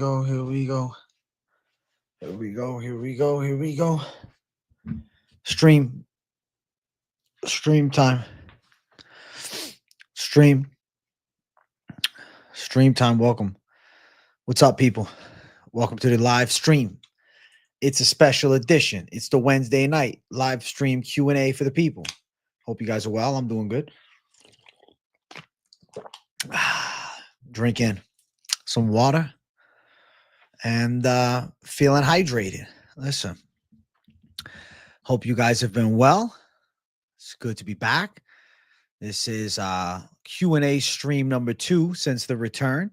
go. Here we go. Here we go. Here we go. Here we go. Stream. Stream time. Stream. Stream time. Welcome. What's up, people? Welcome to the live stream. It's a special edition. It's the Wednesday night live stream Q&A for the people. Hope you guys are well. I'm doing good. Drinking some water and feeling hydrated. Listen, hope you guys have been well. It's good to be back. This is Q&A stream number 2 since the return.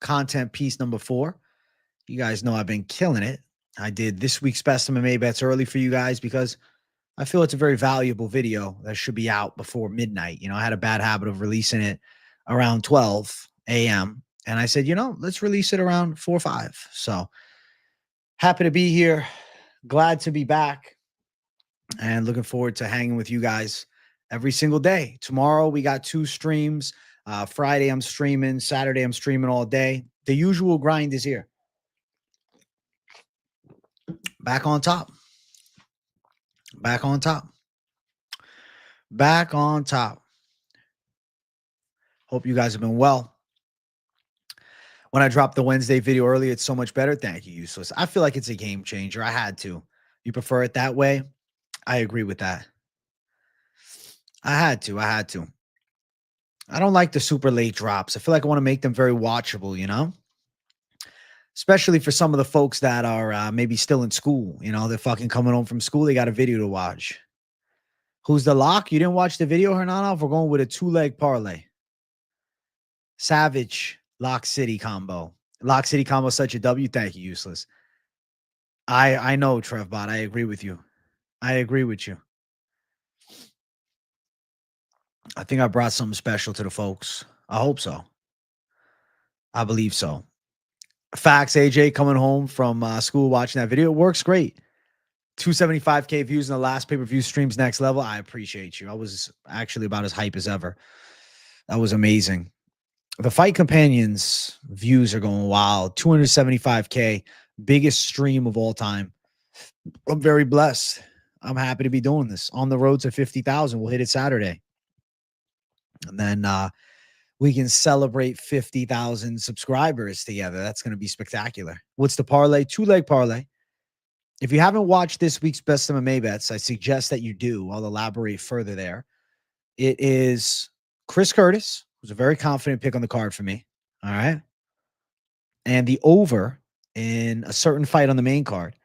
Content piece number 4. You guys know I've been killing it. I did this week's Best MMA Bets early for you guys because I feel it's a very valuable video that should be out before midnight. You know, I had a bad habit of releasing it around 12 a.m. And I said, you know, let's release it around 4 or 5. So happy to be here. Glad to be back. And looking forward to hanging with you guys every single day. Tomorrow, we got 2 streams. Friday, I'm streaming. Saturday, I'm streaming all day. The usual grind is here. Back on top. Back on top. Back on top. Hope you guys have been well. When I dropped the Wednesday video earlier, it's so much better. Thank you, Useless. I feel like it's a game changer. I had to. You prefer it that way? I agree with that. I had to. I don't like the super late drops. I feel like I want to make them very watchable, you know? Especially for some of the folks that are maybe still in school. You know, they're fucking coming home from school. They got a video to watch. Who's the lock? You didn't watch the video, Hernanov? We're going with a 2-leg parlay. Savage Lock City combo. Lock City combo, such a W. Thank you, Useless. I know, Trevbot. I agree with you. I agree with you. I think I brought something special to the folks. I hope so. I believe so. Facts, AJ, coming home from school watching that video. It works great. 275K views in the last pay-per-view streams next level. I appreciate you. I was actually about as hype as ever. That was amazing. The Fight Companions views are going wild. 275K, biggest stream of all time. I'm very blessed. I'm happy to be doing this. On the road to 50,000. We'll hit it Saturday. And then we can celebrate 50,000 subscribers together. That's going to be spectacular. What's the parlay? 2-leg parlay. If you haven't watched this week's Best MMA Bets, I suggest that you do. I'll elaborate further there. It is Chris Curtis, who's a very confident pick on the card for me. All right. And the over in a certain fight on the main card.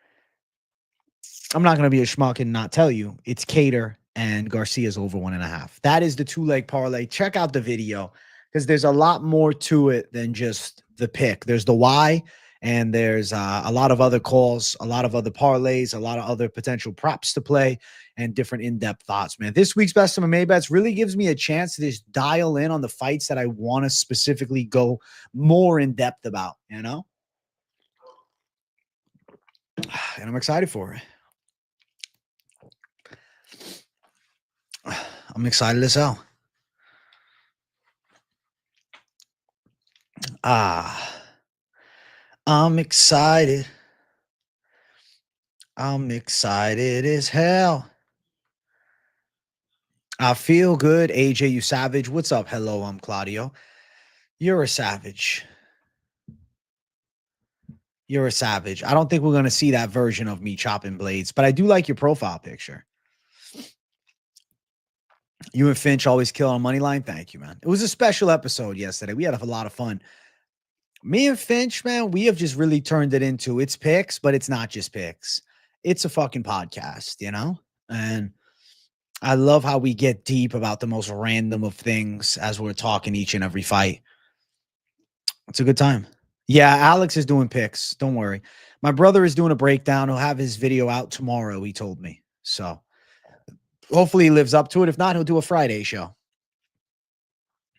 I'm not going to be a schmuck and not tell you. It's Cater and Garcia's over 1.5. That is the 2-leg parlay. Check out the video because there's a lot more to it than just the pick. There's the why, and there's a lot of other calls, a lot of other parlays, a lot of other potential props to play, and different in-depth thoughts, man. This week's Best MMA Bets really gives me a chance to just dial in on the fights that I want to specifically go more in-depth about, you know? And I'm excited for it. I'm excited as hell. I'm excited. I'm excited as hell. I feel good. AJ, you savage. What's up? Hello, I'm Claudio. You're a savage. You're a savage. I don't think we're going to see that version of me chopping blades, but I do like your profile picture. You and Finch always kill on Moneyline. Thank you, man. It was a special episode yesterday. We had a lot of fun. Me and Finch, man, we have just really turned it into it's picks, but it's not just picks. It's a fucking podcast, you know? And I love how we get deep about the most random of things as we're talking each and every fight. It's a good time. Yeah, Alex is doing picks. Don't worry. My brother is doing a breakdown. He'll have his video out tomorrow, he told me. So hopefully he lives up to it. If not, he'll do a Friday show.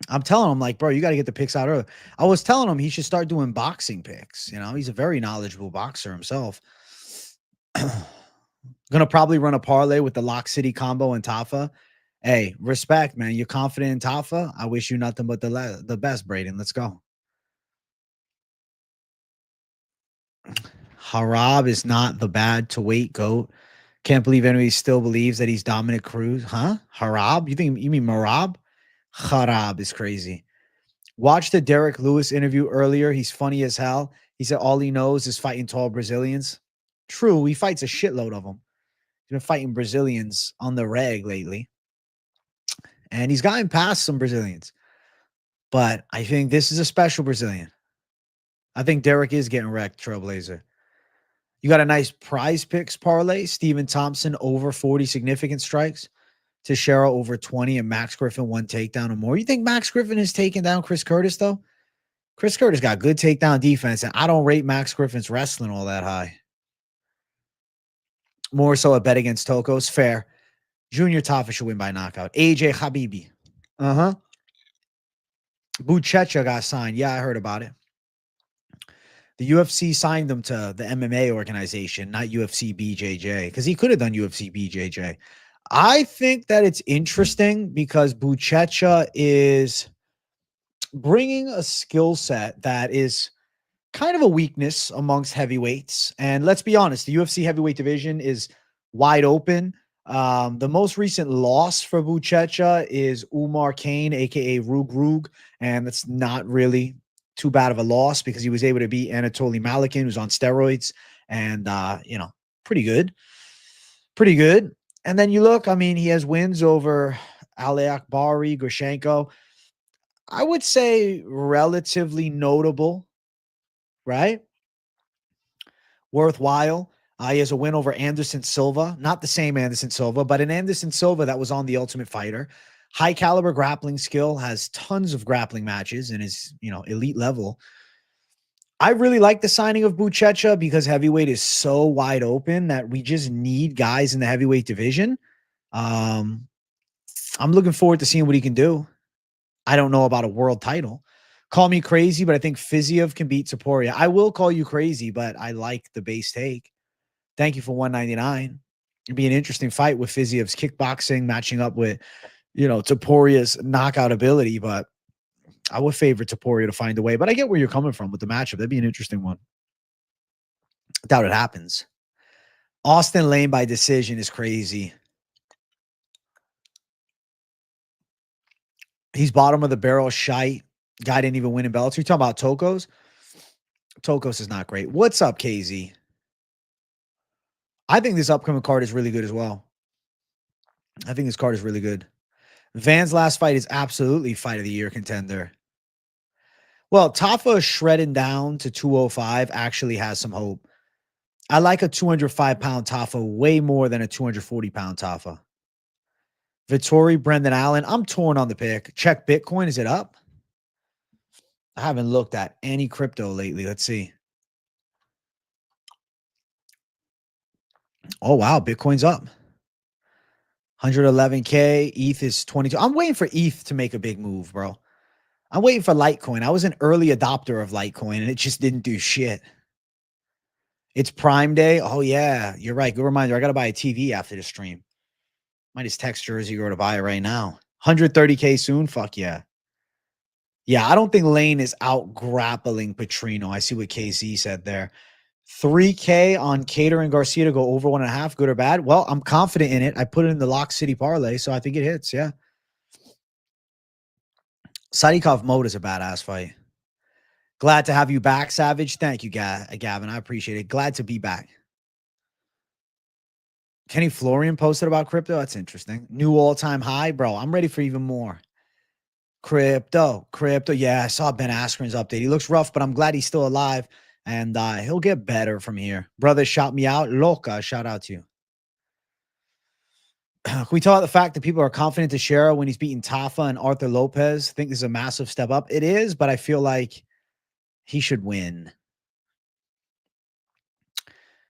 I'm telling him, like, bro, you got to get the picks out early. I was telling him he should start doing boxing picks. You know, he's a very knowledgeable boxer himself. Gonna probably run a parlay with the Lock City combo and Tafa. Hey, respect, man. You're confident in Tafa. I wish you nothing but the best, Braden. Let's go. Harab is not the bad to wait goat. Can't believe anybody still believes that he's Dominic Cruz. Huh? Harab? You mean Marab? Harab is crazy. Watch the Derek Lewis interview earlier. He's funny as hell. He said all he knows is fighting tall Brazilians. True, he fights a shitload of them. He's been fighting Brazilians on the reg lately. And he's gotten past some Brazilians. But I think this is a special Brazilian. I think Derek is getting wrecked, Trailblazer. You got a nice prize picks parlay. Steven Thompson over 40 significant strikes. Teixeira over 20 and Max Griffin 1 takedown or more. You think Max Griffin is taking down Chris Curtis, though? Chris Curtis got good takedown defense, and I don't rate Max Griffin's wrestling all that high. More so a bet against Tokos. Fair. Junior Tafa should win by knockout. AJ Habibi. Uh-huh. Buchecha got signed. Yeah, I heard about it. The UFC signed him to the MMA organization, not UFC BJJ, because he could have done UFC BJJ. I think that it's interesting because Buchecha is bringing a skill set that is kind of a weakness amongst heavyweights. And let's be honest, the UFC heavyweight division is wide open. The most recent loss for Buchecha is Umar Kane, aka Rug, and that's not really too bad of a loss because he was able to beat Anatoly Malikin, who's on steroids, and pretty good. Pretty good. And then you look, I mean, he has wins over Ali Akbari, Groshenko. I would say relatively notable, right? Worthwhile. He has a win over Anderson Silva, not the same Anderson Silva, but an Anderson Silva that was on The Ultimate Fighter. High caliber grappling skill, has tons of grappling matches and is, elite level. I really like the signing of Buchecha because heavyweight is so wide open that we just need guys in the heavyweight division. I'm looking forward to seeing what he can do. I don't know about a world title. Call me crazy, but I think Fiziev can beat Topuria. I will call you crazy, but I like the base take. Thank you for $199. It'd be an interesting fight with Fiziev's kickboxing matching up with, Topuria's knockout ability, but I would favor Topuria to find a way. But I get where you're coming from with the matchup. That'd be an interesting one. Doubt it happens. Austin Lane by decision is crazy. He's bottom of the barrel shite. Guy didn't even win in Bellator. You talking about Tokos? Tokos is not great. What's up, KZ? I think this upcoming card is really good as well. I think this card is really good. Van's last fight is absolutely fight of the year contender. Well, Tafa shredding down to 205 actually has some hope. I like a 205-pound Tafa way more than a 240-pound Tafa. Vittori, Brendan Allen. I'm torn on the pick. Check Bitcoin. Is it up? I haven't looked at any crypto lately. Let's see. Oh, wow. Bitcoin's up. 111K. ETH is 22. I'm waiting for ETH to make a big move, bro. I'm waiting for Litecoin. I was an early adopter of Litecoin, and it just didn't do shit. It's Prime Day. Oh, yeah. You're right. Good reminder. I got to buy a TV after the stream. Might just text Jersey Girl to buy it right now. 130K soon? Fuck yeah. Yeah, I don't think Lane is out grappling Petrino. I see what KC said there. 3K on Cater and Garcia to go over 1.5. Good or bad? Well, I'm confident in it. I put it in the Lock City parlay, so I think it hits. Yeah. Sadikov Mode is a badass fight. Glad to have you back, Savage. Thank you, Gavin. I appreciate it. Glad to be back. Kenny Florian posted about crypto. That's interesting. New all-time high. Bro, I'm ready for even more. Crypto. Yeah, I saw Ben Askren's update. He looks rough, but I'm glad he's still alive. And he'll get better from here. Brother, shout me out. Loca, shout out to you. Can we talk about the fact that people are confident Teixeira when he's beating Tafa and Arthur Lopez? I think this is a massive step up. It is, but I feel like he should win.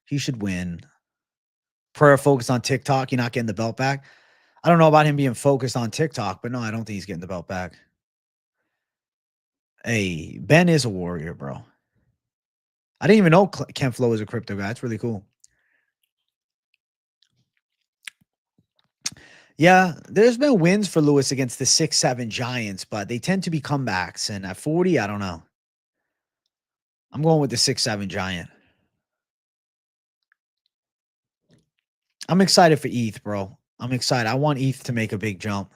He should win. Prayer focused on TikTok. You're not getting the belt back. I don't know about him being focused on TikTok, but no, I don't think he's getting the belt back. Hey, Ben is a warrior, bro. I didn't even know Ken Flo is a crypto guy. That's really cool. Yeah, there's been wins for Lewis against the 6'7" Giants, but they tend to be comebacks. And at 40, I don't know. I'm going with the 6'7" Giant. I'm excited for ETH, bro. I'm excited. I want ETH to make a big jump.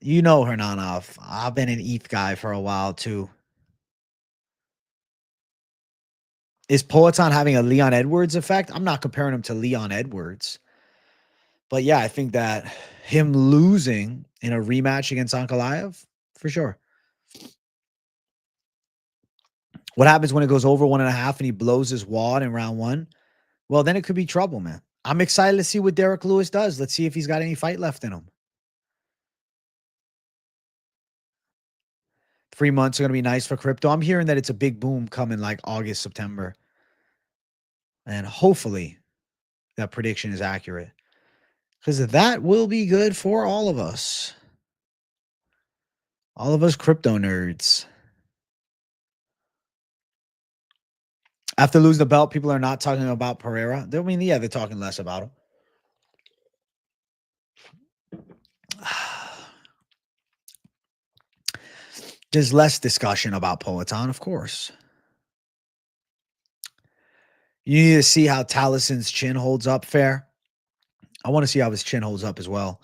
You know, Hernanov. I've been an ETH guy for a while too. Is Poetan having a Leon Edwards effect? I'm not comparing him to Leon Edwards. But yeah, I think that him losing in a rematch against Ankalaev, for sure. What happens when it goes over 1.5 and he blows his wad in round 1? Well, then it could be trouble, man. I'm excited to see what Derek Lewis does. Let's see if he's got any fight left in him. 3 months are going to be nice for crypto. I'm hearing that it's a big boom coming like August, September. And hopefully that prediction is accurate. Because that will be good for all of us. All of us crypto nerds. After losing the belt, people are not talking about Pereira. I mean, yeah, they're talking less about him. There's less discussion about Poetan, of course. You need to see how Talison's chin holds up, fair. I want to see how his chin holds up as well.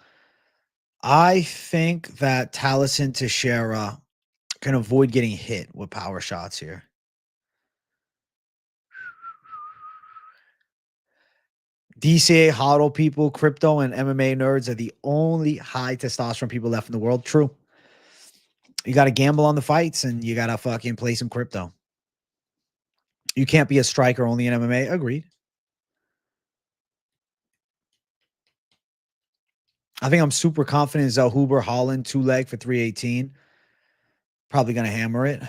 I think that Talison Teixeira can avoid getting hit with power shots here. DCA hodl people, crypto, and MMA nerds are the only high testosterone people left in the world. True. You got to gamble on the fights and you got to fucking play some crypto. You can't be a striker only in MMA. Agreed. I think I'm super confident Zellhuber Holland 2-leg for 318. Probably going to hammer it.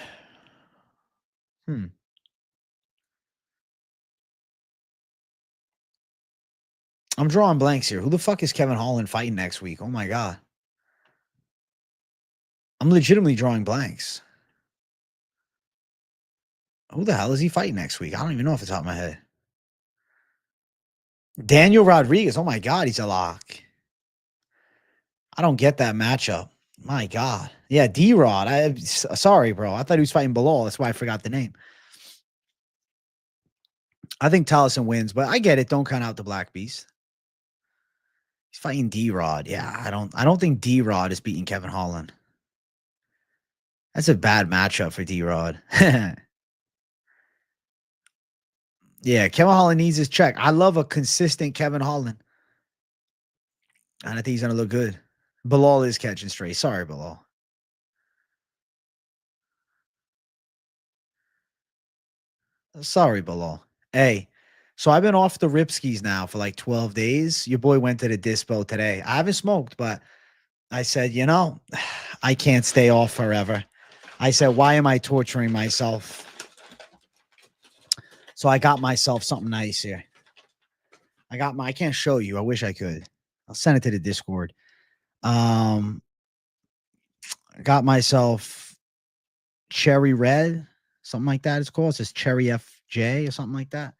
I'm drawing blanks here. Who the fuck is Kevin Holland fighting next week? Oh my God. I'm legitimately drawing blanks. Who the hell is he fighting next week? I don't even know off the top of my head. Daniel Rodriguez. Oh my God, he's a lock. I don't get that matchup. My God. Yeah, D-Rod. Sorry, bro. I thought he was fighting Bilal. That's why I forgot the name. I think Taliesin wins, but I get it. Don't count out the Black Beast. He's fighting D-Rod. Yeah, I don't think D-Rod is beating Kevin Holland. That's a bad matchup for D-Rod. Yeah, Kevin Holland needs his check. I love a consistent Kevin Holland. And I think he's going to look good. Bilal is catching straight. Sorry, Bilal. Sorry, Bilal. Hey, so I've been off the Ripskis now for like 12 days. Your boy went to the dispo today. I haven't smoked, but I said, you know, I can't stay off forever. I said, why am I torturing myself? So I got myself something nice here. I can't show you. I wish I could. I'll send it to the Discord. I got myself Cherry Red, something like that. It's called. It says Cherry FJ or something like that.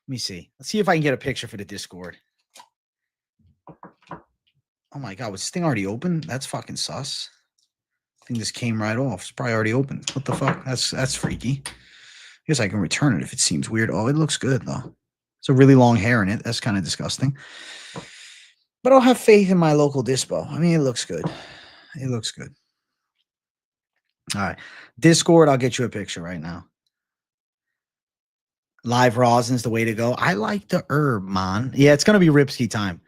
Let me see. Let's see if I can get a picture for the Discord. Oh my God, was this thing already open? That's fucking sus. I think this came right off. It's probably already open. What the fuck? That's freaky. I guess I can return it if it seems weird. Oh, it looks good though. It's a really long hair in it. That's kind of disgusting. But I'll have faith in my local dispo. I mean, it looks good. It looks good. All right. Discord, I'll get you a picture right now. Live rosin's the way to go. I like the herb, man. Yeah, it's going to be Ripski time.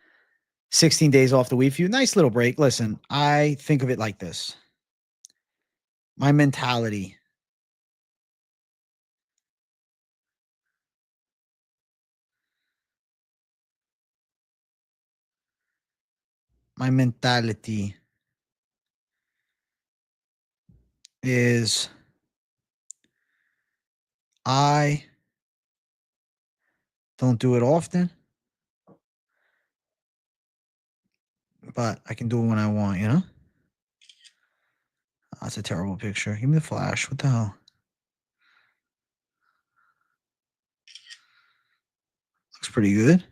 16 days off the weed for you. Nice little break. Listen, I think of it like this. My mentality. My mentality is I don't do it often, but I can do it when I want, you know? That's a terrible picture. Give me the flash. What the hell? Looks pretty good.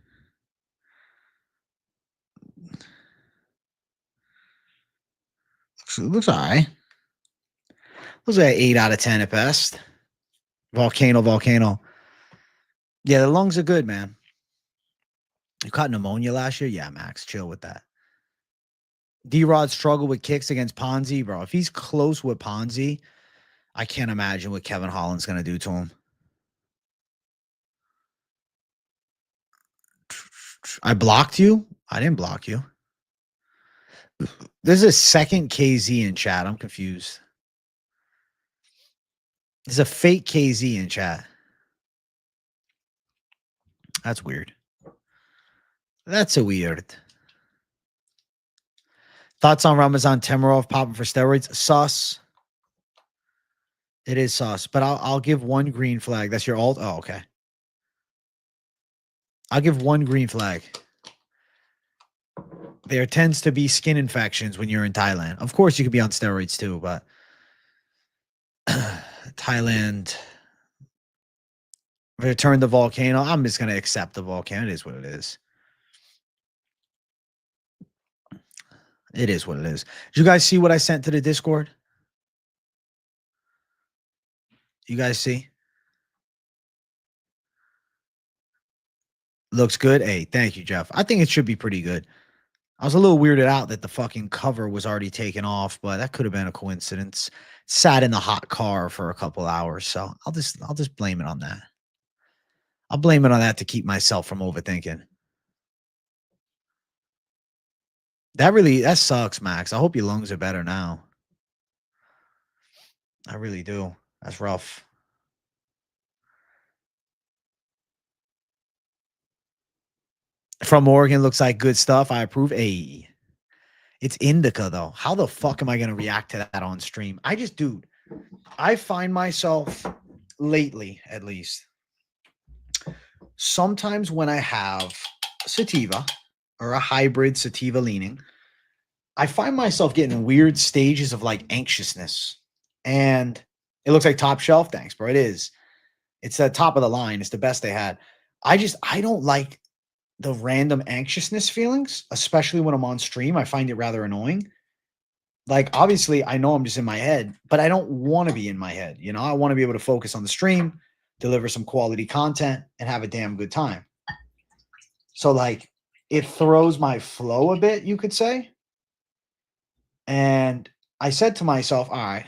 Looks all right. Looks like 8 out of 10 at best. Volcano. Yeah, the lungs are good, man. You caught pneumonia last year? Yeah, Max, chill with that. D-Rod struggled with kicks against Ponzi, bro. If he's close with Ponzi, I can't imagine what Kevin Holland's going to do to him. I blocked you? I didn't block you. There's a second KZ in chat. I'm confused. There's a fake KZ in chat. That's weird. That's a weird. Thoughts on Ramazan Temirov popping for steroids? Sus. It is sus, but I'll give one green flag. That's your alt? Oh, okay. I'll give one green flag. There tends to be skin infections when you're in Thailand. Of course, you could be on steroids too, but Thailand returned the volcano. I'm just going to accept the volcano. It is what it is. It is what it is. Did you guys see what I sent to the Discord? You guys see? Looks good. Hey, thank you, Jeff. I think it should be pretty good. I was a little weirded out that the fucking cover was already taken off, but that could have been a coincidence. Sat in the hot car for a couple hours, so I'll just blame it on that. I'll blame it on that to keep myself from overthinking. That sucks, Max. I hope your lungs are better now. I really do. That's rough. From Oregon, looks like good stuff. I approve. Hey, it's indica though. How the fuck am I going to react to that on stream? Dude, I find myself lately, at least, sometimes when I have sativa or a hybrid sativa leaning, I find myself getting weird stages of like anxiousness. And it looks like top shelf. Thanks, bro. It is. It's the top of the line. It's the best they had. I don't like the random anxiousness feelings, especially when I'm on stream. I find it rather annoying. Like, obviously, I know I'm just in my head, but I don't want to be in my head. You know, I want to be able to focus on the stream, deliver some quality content, and have a damn good time. So, like, it throws my flow a bit, you could say. And I said to myself, all right,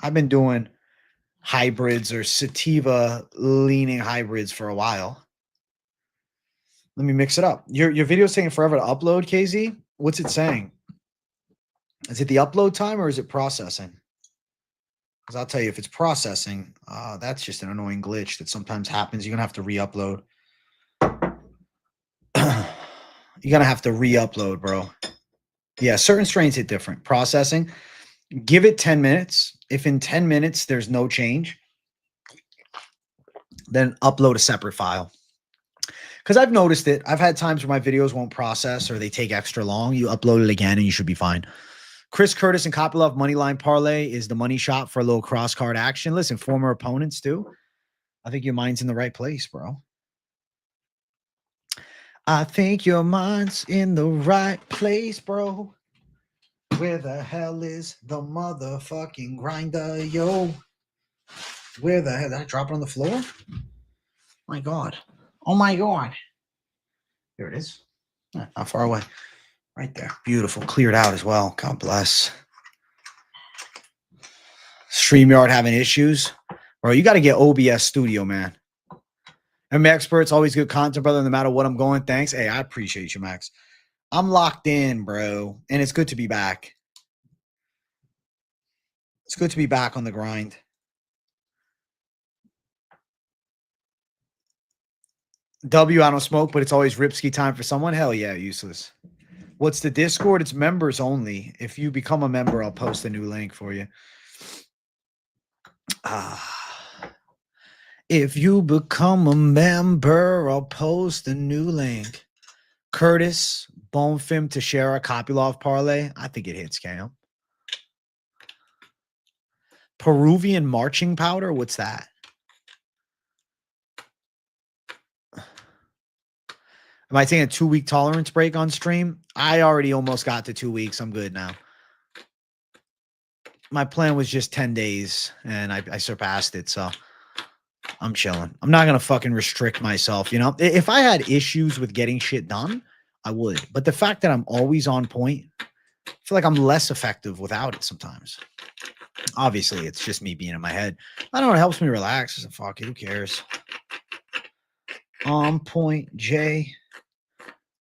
I've been doing hybrids or sativa leaning hybrids for a while. Let me mix it up. Your video's taking forever to upload, KZ. What's it saying? Is it the upload time or is it processing? Because I'll tell you, if it's processing, that's just an annoying glitch that sometimes happens. You're going to have to re-upload. You're going to have to re-upload, bro. Yeah, certain strains hit different. Processing, give it 10 minutes. If in 10 minutes there's no change, then upload a separate file. Because I've noticed it. I've had times where my videos won't process or they take extra long. You upload it again and you should be fine. Chris Curtis and Kopylov Moneyline Parlay is the money shot for a little cross card action. Listen, former opponents too. I think your mind's in the right place, bro. I think your mind's in the right place, bro. Where the hell is the motherfucking grinder, yo? Where the hell? Did I drop it on the floor? My God. Oh, my God. There it is. Not far away. Right there. Beautiful. Cleared out as well. God bless. StreamYard having issues. Bro, you got to get OBS Studio, man. I'm experts, always good content, brother, no matter what I'm going. Thanks. Hey, I appreciate you, Max. I'm locked in, bro. And it's good to be back. It's good to be back on the grind. W, I don't smoke, but it's always Ripsky time for someone. Hell yeah, useless. What's the Discord? It's members only. If you become a member, I'll post a new link for you. If you become a member, I'll post a new link. Curtis, Bonefim, Teixeira, Kopylov Parlay. I think it hits, Cam. Peruvian marching powder? What's that? Am I taking a 2-week tolerance break on stream? I already almost got to 2 weeks. I'm good now. My plan was just 10 days, and I surpassed it, so I'm chilling. I'm not going to fucking restrict myself. You know, if I had issues with getting shit done, I would. But the fact that I'm always on point, I feel like I'm less effective without it sometimes. Obviously, it's just me being in my head. I don't know. It helps me relax. So fuck it. Who cares? On point, J.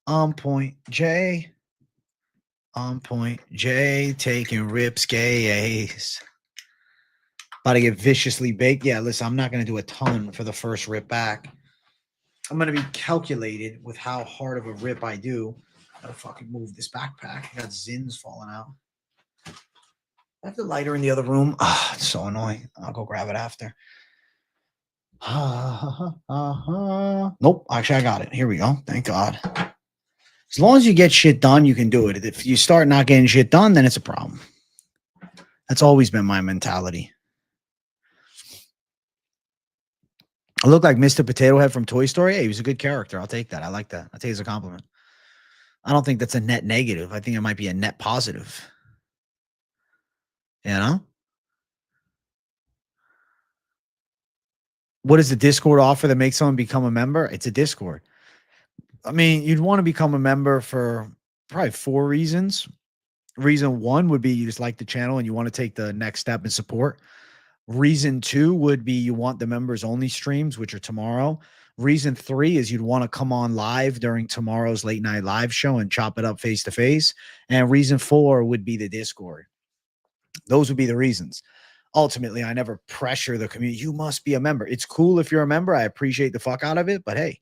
On point, J. On point, J. Taking rips, gays. About to get viciously baked. Yeah, listen, I'm not going to do a ton for the first rip back. I'm going to be calculated with how hard of a rip I do. Gotta fucking move this backpack. I got zins falling out. I have the lighter in the other room. Ah, it's so annoying. I'll go grab it after. Nope. Actually, I got it. Here we go. Thank God. As long as you get shit done, you can do it. If you start not getting shit done, then it's a problem. That's always been my mentality. I look like Mr. Potato Head from Toy Story. Hey, he was a good character. I'll take that. I like that. I'll take it as a compliment. I don't think that's a net negative. I think it might be a net positive. You know? What does the Discord offer that makes someone become a member? It's a Discord. I mean, you'd want to become a member for probably 4 reasons. Reason 1 would be you just like the channel and you want to take the next step in support. Reason 2 would be you want the members only streams, which are tomorrow. Reason 3 is you'd want to come on live during tomorrow's late night live show and chop it up face to face. And reason 4 would be the Discord. Those would be the reasons. Ultimately, I never pressure the community. You must be a member. It's cool if you're a member. I appreciate the fuck out of it. But hey,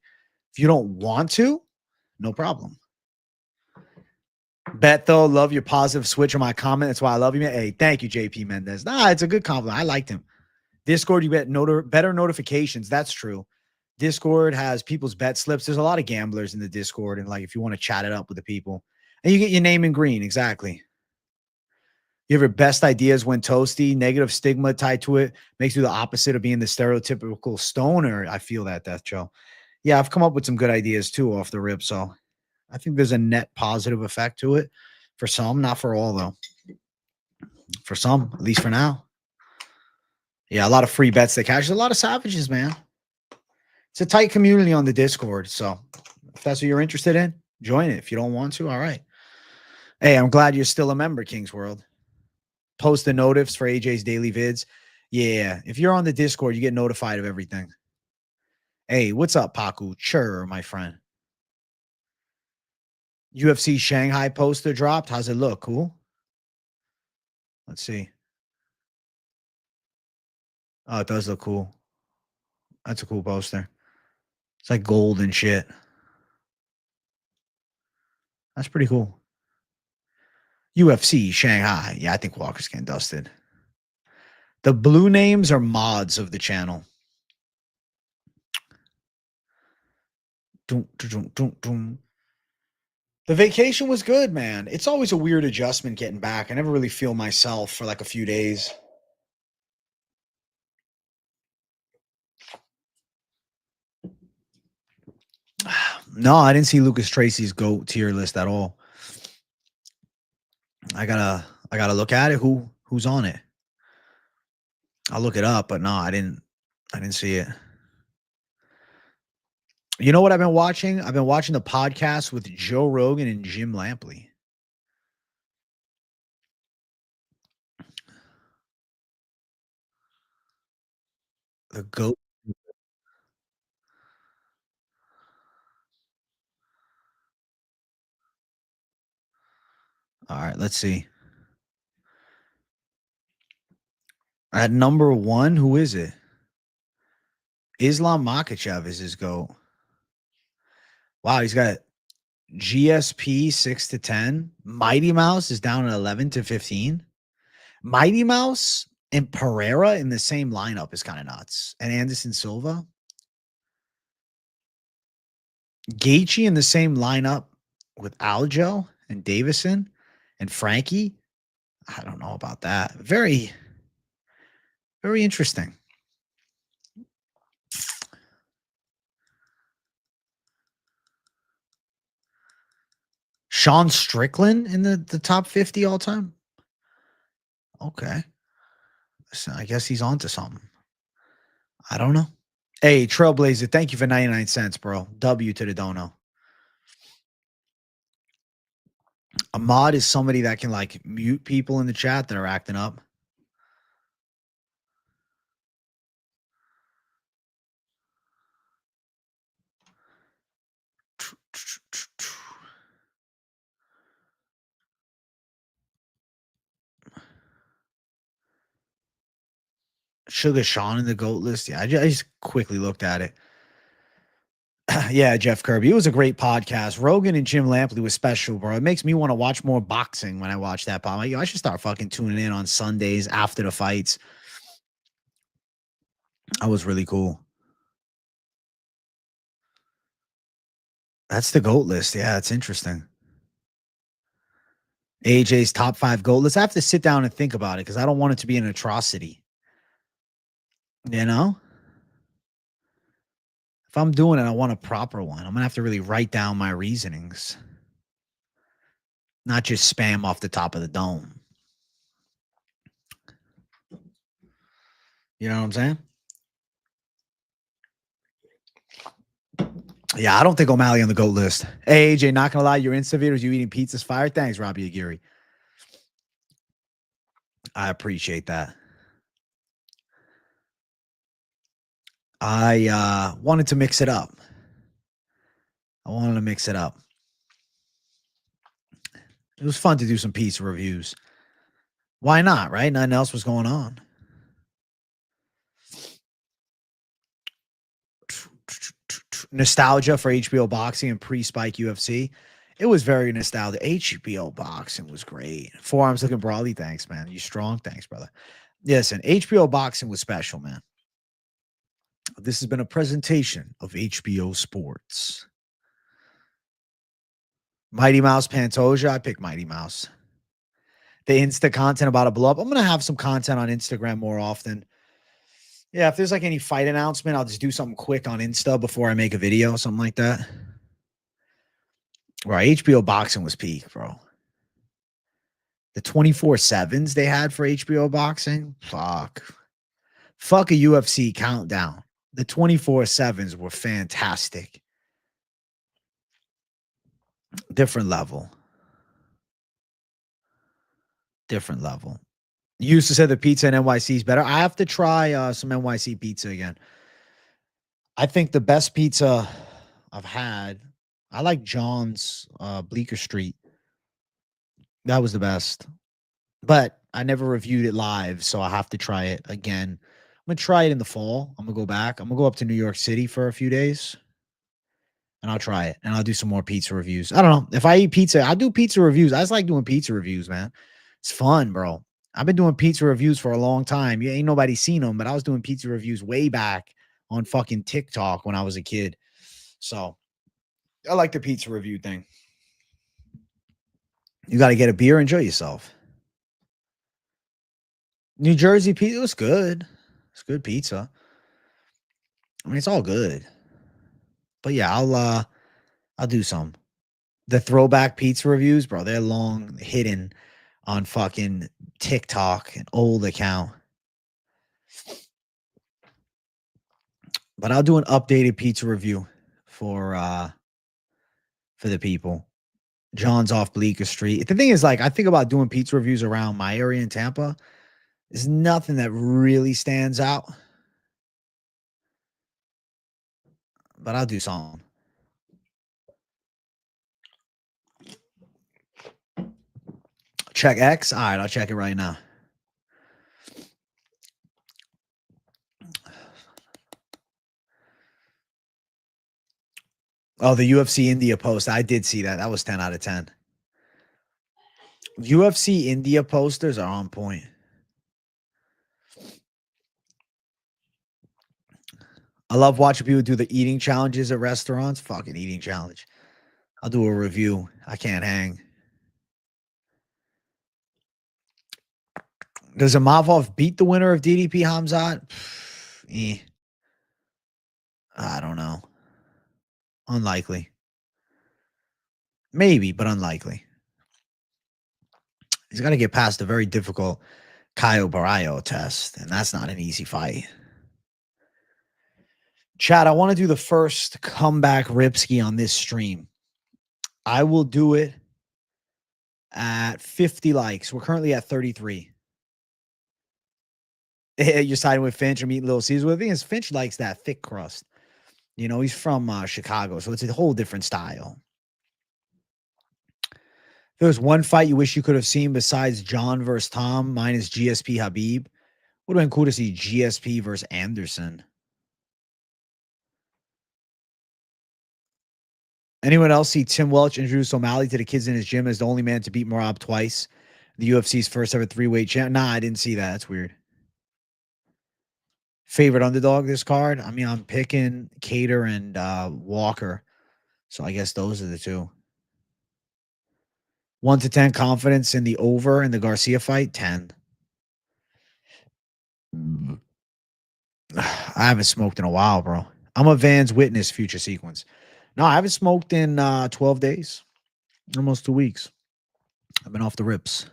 if you don't want to, no problem. Bet though, love your positive switch on my comment. That's why I love you, man. Hey, thank you, JP Mendez. Nah, it's a good compliment. I liked him. Discord, you get better notifications. That's true. Discord has people's bet slips. There's a lot of gamblers in the Discord, and like if you want to chat it up with the people, and you get your name in green. Exactly. You have your best ideas when toasty. Negative stigma tied to it makes you the opposite of being the stereotypical stoner. I feel that, Death Joe. Yeah, I've come up with some good ideas too off the rip. So I think there's a net positive effect to it for some, not for all though. For some, at least for now. Yeah, a lot of free bets that cash. There's a lot of savages, man. It's a tight community on the Discord. So if that's what you're interested in, join it. If you don't want to, all right. Hey, I'm glad you're still a member, King's World. Post the notifs for AJ's daily vids. Yeah, if you're on the Discord, you get notified of everything. Hey, what's up, Paku? Sure, my friend. UFC Shanghai poster dropped. How's it look? Cool. Let's see. Oh, it does look cool. That's a cool poster. It's like gold and shit. That's pretty cool. UFC Shanghai. Yeah, I think Walker's getting dusted. The blue names are mods of the channel. The vacation was good, man. It's always a weird adjustment getting back. I never really feel myself for like a few days. No, I didn't see Lucas Tracy's GOAT tier list at all. I gotta look at it. Who's on it? I'll look it up, but no, I didn't see it. You know what I've been watching? I've been watching the podcast with Joe Rogan and Jim Lampley. The GOAT. All right, let's see. At number 1, who is it? Islam Makhachev is his GOAT. Wow, he's got GSP 6 to 10. Mighty Mouse is down at 11 to 15. Mighty Mouse and Pereira in the same lineup is kind of nuts. And Anderson Silva. Gaethje in the same lineup with Aljo and Davison and Frankie. I don't know about that. Very, very interesting. Sean Strickland in the top 50 all time. Okay. So I guess he's on to something. I don't know. Hey, Trailblazer, thank you for 99 cents, bro. W to the dono. A mod is somebody that can like mute people in the chat that are acting up. Sugar Sean in the GOAT list. Yeah, I just quickly looked at it. Yeah, Jeff Kirby. It was a great podcast. Rogan and Jim Lampley was special, bro. It makes me want to watch more boxing when I watch that pod. Like, yo, I should start fucking tuning in on Sundays after the fights. That was really cool. That's the GOAT list. Yeah, it's interesting. AJ's top 5 GOAT list. I have to sit down and think about it because I don't want it to be an atrocity. You know? If I'm doing it, I want a proper one. I'm going to have to really write down my reasonings, not just spam off the top of the dome. You know what I'm saying? Yeah, I don't think O'Malley on the GOAT list. Hey, AJ, not going to lie, your Insta videos, you eating pizza's fire. Thanks, Robbie Aguirre. I appreciate that. I wanted to mix it up. It was fun to do some pizza reviews. Why not, right? Nothing else was going on. Nostalgia for HBO boxing and pre-spike UFC. It was very nostalgic. HBO boxing was great. Forearms looking brawly. Thanks, man. You strong? Thanks, brother. Listen, HBO boxing was special, man. This has been a presentation of HBO Sports. Mighty Mouse Pantoja. I pick Mighty Mouse. The Insta content about to blow up. I'm going to have some content on Instagram more often. Yeah, if there's like any fight announcement, I'll just do something quick on Insta before I make a video, something like that. Right, HBO boxing was peak, bro. The 24/7s they had for HBO boxing, fuck a UFC countdown. The 24/7s were fantastic. Different level. You used to say the pizza in NYC is better. I have to try some NYC pizza again. I think the best pizza I've had, I like John's Bleecker Street. That was the best. But I never reviewed it live, so I have to try it again. I'm going to try it in the fall. I'm going to go back. I'm going to go up to New York City for a few days, and I'll try it, and I'll do some more pizza reviews. I don't know. If I eat pizza, I'll do pizza reviews. I just like doing pizza reviews, man. It's fun, bro. I've been doing pizza reviews for a long time. You ain't nobody seen them, but I was doing pizza reviews way back on fucking TikTok when I was a kid. So I like the pizza review thing. You got to get a beer, enjoy yourself. New Jersey pizza was good. It's good pizza. I mean, it's all good. But yeah, I'll do some. The throwback pizza reviews, bro, they're long hidden on fucking TikTok, an old account. But I'll do an updated pizza review for the people. John's off Bleecker Street. The thing is, like, I think about doing pizza reviews around my area in Tampa. There's nothing that really stands out. But I'll do something. Check X. All right, I'll check it right now. Oh, the UFC India post. I did see that. That was 10 out of 10. UFC India posters are on point. I love watching people do the eating challenges at restaurants. Fucking eating challenge. I'll do a review. I can't hang. Does Imavov beat the winner of DDP Hamzat? I don't know. Unlikely. Maybe, but unlikely. He's got to get past a very difficult Caio Barrio test, and that's not an easy fight. Chad, I want to do the first comeback Ripski on this stream. I will do it at 50 likes. We're currently at 33. You're siding with Finch or meeting Little Caesar. The thing is, Finch likes that thick crust. You know, he's from Chicago, so it's a whole different style. If there was one fight you wish you could have seen besides John versus Tom, mine is GSP Habib. Would have been cool to see GSP versus Anderson. Anyone else see Tim Welch introduce O'Malley to the kids in his gym as the only man to beat Merab twice? The UFC's first ever three-weight champ? Nah, I didn't see that. That's weird. Favorite underdog this card? I mean, I'm picking Cater and Walker. So I guess those are the two. 1 to 10 confidence in the over in the Garcia fight? 10. I haven't smoked in a while, bro. I'm a Van's Witness future sequence. No, I haven't smoked in 12 days. Almost 2 weeks. I've been off the rips.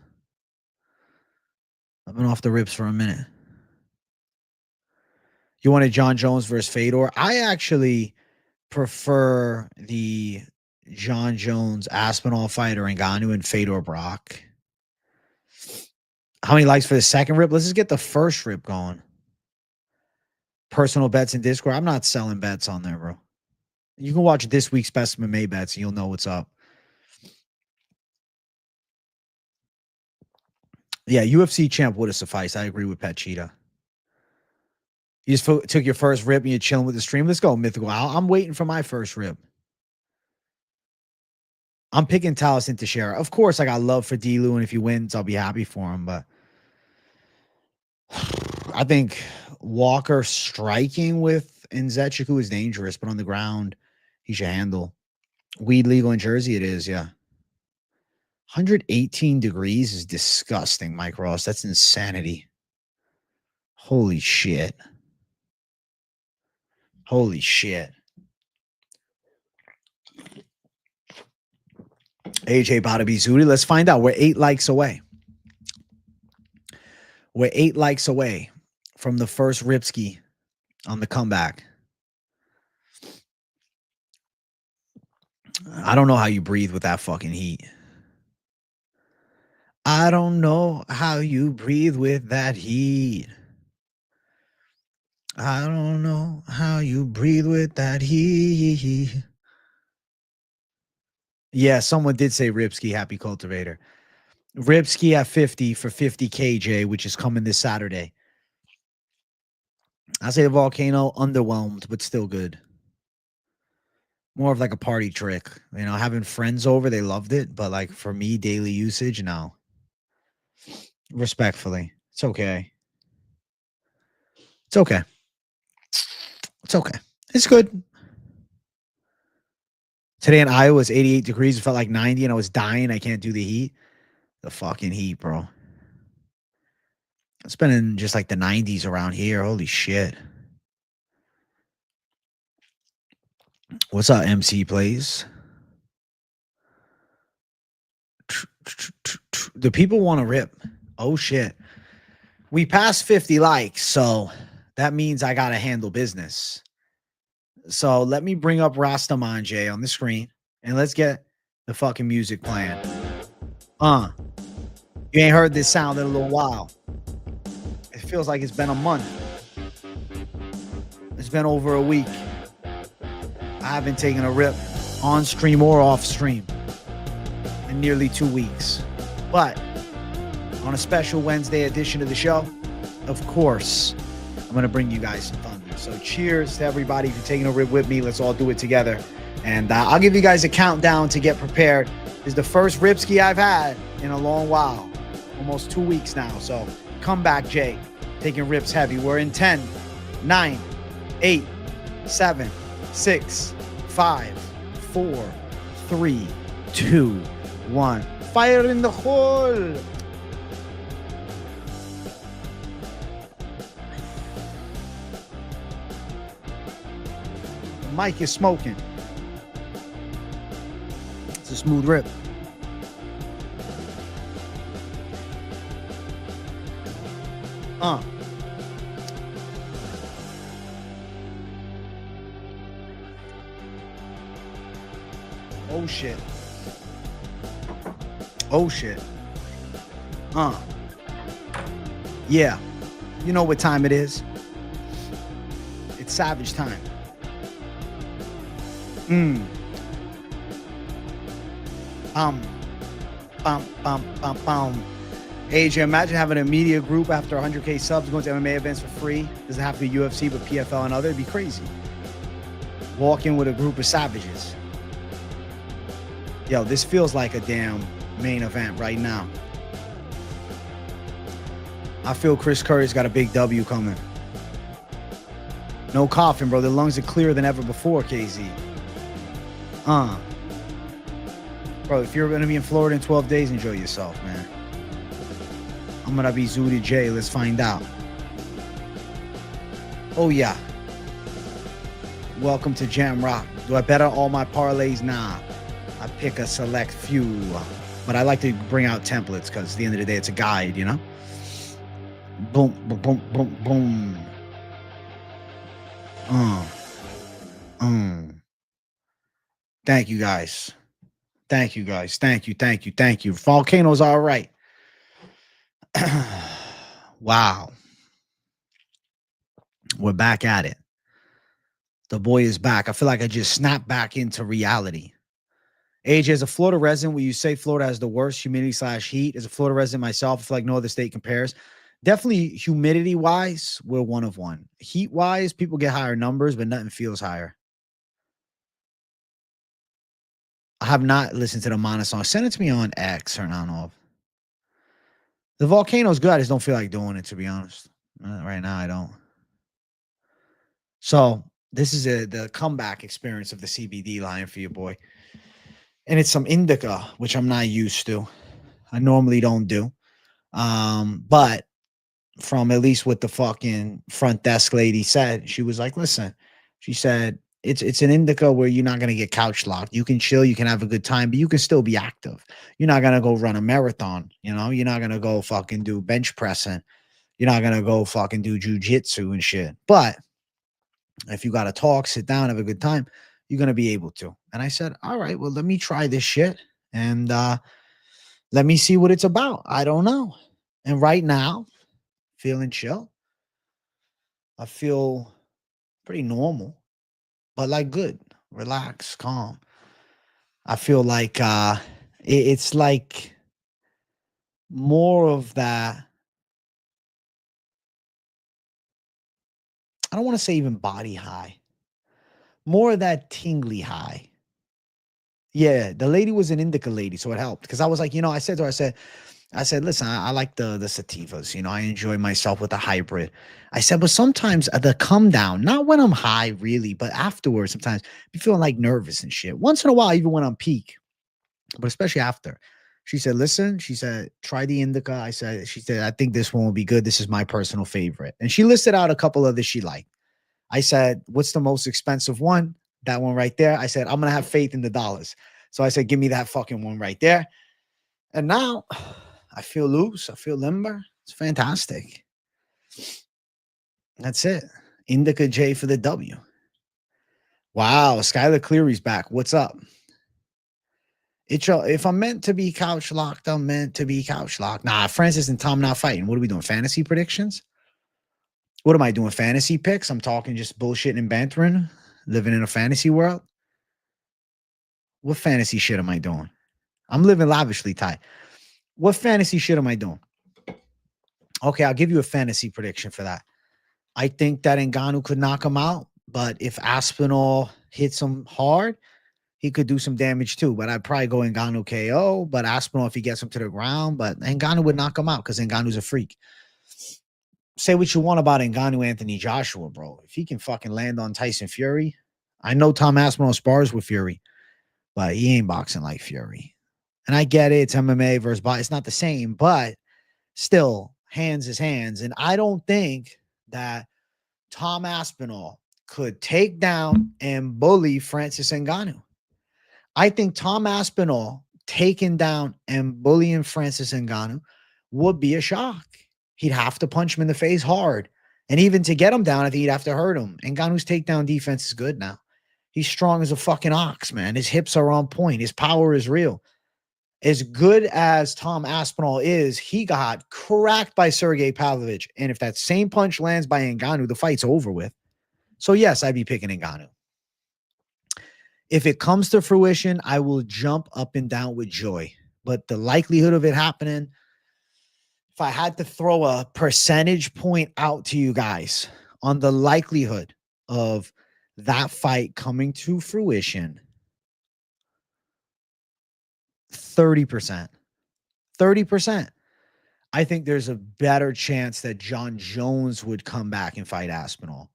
I've been off the rips for a minute. You wanted John Jones versus Fedor? I actually prefer the John Jones Aspinall fight or Ngannou and Fedor Brock. How many likes for the second rip? Let's just get the first rip going. Personal bets in Discord. I'm not selling bets on there, bro. You can watch this week's Best MMA bets and you'll know what's up. Yeah, UFC champ would have sufficed. I agree with Pet Cheetah. You just took your first rip and you're chilling with the stream. Let's go, Mythical. I'm waiting for my first rip. I'm picking Taliesin Teixeira. Of course, I got love for D-Lou, and if he wins, I'll be happy for him. But I think Walker striking with Nzechukwu is dangerous, but on the ground, he should handle. Weed legal in Jersey? It is, yeah. 118 degrees is disgusting, Mike Ross. That's insanity. Holy shit. Holy shit. AJ Badabi Zuri. Let's find out. We're 8 likes away. We're 8 likes away from the first Ripski on the comeback. I don't know how you breathe with that fucking heat. I don't know how you breathe with that heat. I don't know how you breathe with that heat. Yeah, someone did say Ripski, happy cultivator. Ripski at 50 for 50 KJ, which is coming this Saturday. I say the Volcano, underwhelmed, but still good. More of like a party trick. You know, having friends over, they loved it. But like for me, daily usage, no. Respectfully. It's okay. It's okay. It's okay. It's good. Today in Iowa was 88 degrees. It felt like 90 and I was dying. I can't do the heat. The fucking heat, bro. It's been in just like the 90s around here. Holy shit. What's up, MC Plays? The people want to rip. Oh, shit. We passed 50 likes, so that means I got to handle business. So let me bring up Rastamanje on the screen, and let's get the fucking music playing. You ain't heard this sound in a little while. It feels like it's been a month. It's been over a week. I haven't taken a rip on stream or off stream in nearly 2 weeks. But on a special Wednesday edition of the show, of course, I'm going to bring you guys some thunder. So cheers to everybody for taking a rip with me. Let's all do it together. And I'll give you guys a countdown to get prepared. This is the first Ripski I've had in a long while. Almost 2 weeks now. So come back, Jay. Taking rips heavy. We're in 10, 9, 8, 7, 6, 5, 4, 3, 2, 1. Fire in the hole. Mike is smoking. It's a smooth rip. Oh, shit. Oh, shit. Yeah. You know what time it is. It's savage time. AJ, imagine having a media group after 100K subs going to MMA events for free. Doesn't have to be UFC, but PFL and other. It'd be crazy. Walk in with a group of savages. Yo, this feels like a damn main event right now. I feel Chris Curry's got a big W coming. No coughing, bro. The lungs are clearer than ever before, KZ. Bro, if you're going to be in Florida in 12 days, enjoy yourself, man. I'm going to be Zooty J. Let's find out. Oh, yeah. Welcome to Jam Rock. Do I bet on all my parlays? Nah. I pick a select few. But I like to bring out templates because at the end of the day, it's a guide, you know? Boom, boom, boom, boom, boom. Thank you, guys. Thank you, guys. Thank you, thank you, thank you. Volcano's all right. Wow. We're back at it. The boy is back. I feel like I just snapped back into reality. AJ, as a Florida resident, will you say Florida has the worst humidity/heat? As a Florida resident myself, I feel like no other state compares. Definitely humidity-wise, we're one of one. Heat-wise, people get higher numbers, but nothing feels higher. I have not listened to the Mana song. Send it to me on X or not. The Volcano's good. I just don't feel like doing it, to be honest. Right now, I don't. So this is the comeback experience of the CBD line for you, boy. And it's some indica, which I'm not used to. I normally don't do. But from at least what the fucking front desk lady said, she was like, listen, she said, it's an indica where you're not going to get couch locked. You can chill, you can have a good time, but you can still be active. You're not going to go run a marathon. You know, you're not going to go fucking do bench pressing. You're not going to go fucking do jujitsu and shit. But if you got to talk, sit down, have a good time, you're going to be able to. And I said, all right, well, let me try this shit. And let me see what it's about. I don't know. And right now, feeling chill. I feel pretty normal, but like good, relaxed, calm. I feel like it's like more of that. I don't want to say even body high. More of that tingly high. Yeah, the lady was an indica lady, so it helped. Because I was like, I said to her, I said, listen, I like the sativas. I enjoy myself with a hybrid. I said, but sometimes the come down, not when I'm high really, but afterwards, sometimes you feeling like nervous and shit. Once in a while, even when I'm peak, but especially after. She said, listen, she said, try the indica. She said, I think this one will be good. This is my personal favorite. And she listed out a couple others she liked. I said, what's the most expensive one? That one right there. I said, I'm going to have faith in the dollars. So I said, give me that fucking one right there. And now I feel loose. I feel limber. It's fantastic. That's it. Indica J for the W. Wow. Skylar Cleary's back. What's up? If I'm meant to be couch locked, I'm meant to be couch locked. Nah, Francis and Tom not fighting. What are we doing? Fantasy predictions? What am I doing? Fantasy picks? I'm talking just bullshitting and bantering, living in a fantasy world. What fantasy shit am I doing? I'm living lavishly, Ty. What fantasy shit am I doing? Okay, I'll give you a fantasy prediction for that. I think that Ngannou could knock him out, but if Aspinall hits him hard, he could do some damage too. But I'd probably go Ngannou KO, but Aspinall if he gets him to the ground, but Ngannou would knock him out because Ngannou's a freak. Say what you want about Ngannou, Anthony Joshua, bro. If he can fucking land on Tyson Fury, I know Tom Aspinall spars with Fury, but he ain't boxing like Fury. And I get it. It's MMA versus body. It's not the same, but still, hands is hands. And I don't think that Tom Aspinall could take down and bully Francis Ngannou. I think Tom Aspinall taking down and bullying Francis Ngannou would be a shock. He'd have to punch him in the face hard. And even to get him down, I think he'd have to hurt him. Ngannou's takedown defense is good now. He's strong as a fucking ox, man. His hips are on point. His power is real. As good as Tom Aspinall is, he got cracked by Sergey Pavlovich. And if that same punch lands by Ngannou, the fight's over with. So yes, I'd be picking Ngannou. If it comes to fruition, I will jump up and down with joy. But the likelihood of it happening, if I had to throw a percentage point out to you guys on the likelihood of that fight coming to fruition, 30%. 30%. I think there's a better chance that John Jones would come back and fight Aspinall.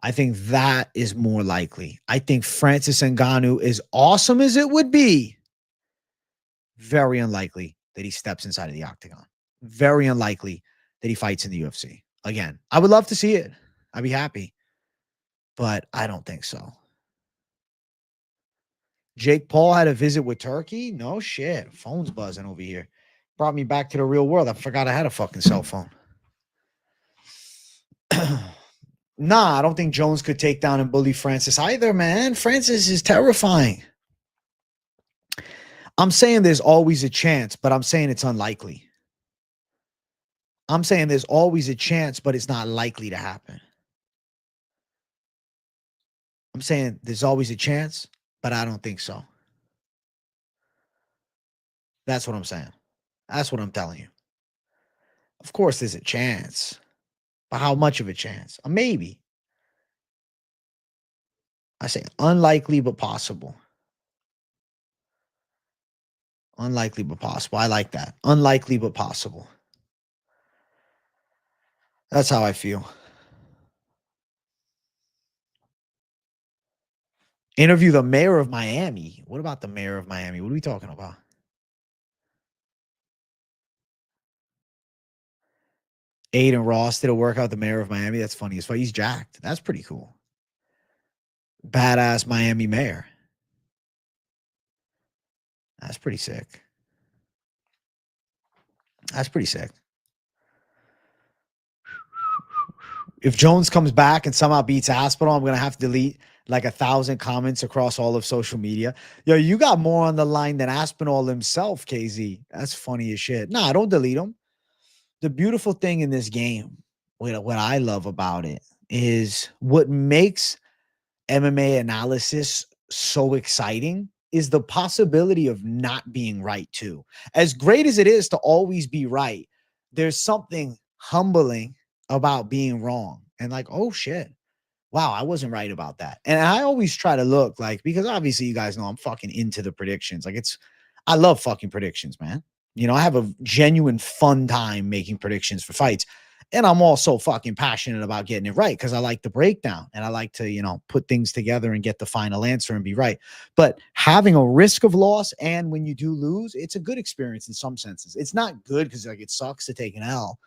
I think that is more likely. I think Francis Ngannou, as awesome as it would be, very unlikely that he steps inside of the octagon. Very unlikely that he fights in the UFC. Again, I would love to see it. I'd be happy. But I don't think so. Jake Paul had a visit with Turkey? No shit. Phone's buzzing over here. Brought me back to the real world. I forgot I had a fucking cell phone. Nah, I don't think Jones could take down and bully Francis either, man. Francis is terrifying. I'm saying there's always a chance, but I'm saying it's unlikely. I'm saying there's always a chance, but it's not likely to happen. I'm saying there's always a chance, but I don't think so. That's what I'm saying. That's what I'm telling you. Of course, there's a chance, but how much of a chance? A maybe. I say unlikely, but possible. Unlikely, but possible. I like that. Unlikely, but possible. That's how I feel. Interview the mayor of Miami. What about the mayor of Miami? What are we talking about? Aiden Ross did a workout, the mayor of Miami. That's funny as fuck. He's jacked. That's pretty cool. Badass Miami mayor. That's pretty sick. That's pretty sick. If Jones comes back and somehow beats Aspinall, I'm going to have to delete like 1,000 comments across all of social media. Yo, you got more on the line than Aspinall himself, KZ. That's funny as shit. Nah, don't delete him. The beautiful thing in this game, what I love about it, is what makes MMA analysis so exciting is the possibility of not being right too. As great as it is to always be right, there's something humbling about being wrong and like, oh shit, wow, I wasn't right about that. And I always try to look like, because obviously you guys know I'm fucking into the predictions. Like I love fucking predictions, man. You know, I have a genuine fun time making predictions for fights. And I'm also fucking passionate about getting it right because I like the breakdown and I like to, you know, put things together and get the final answer and be right. But having a risk of loss and when you do lose, it's a good experience in some senses. It's not good because like it sucks to take an L.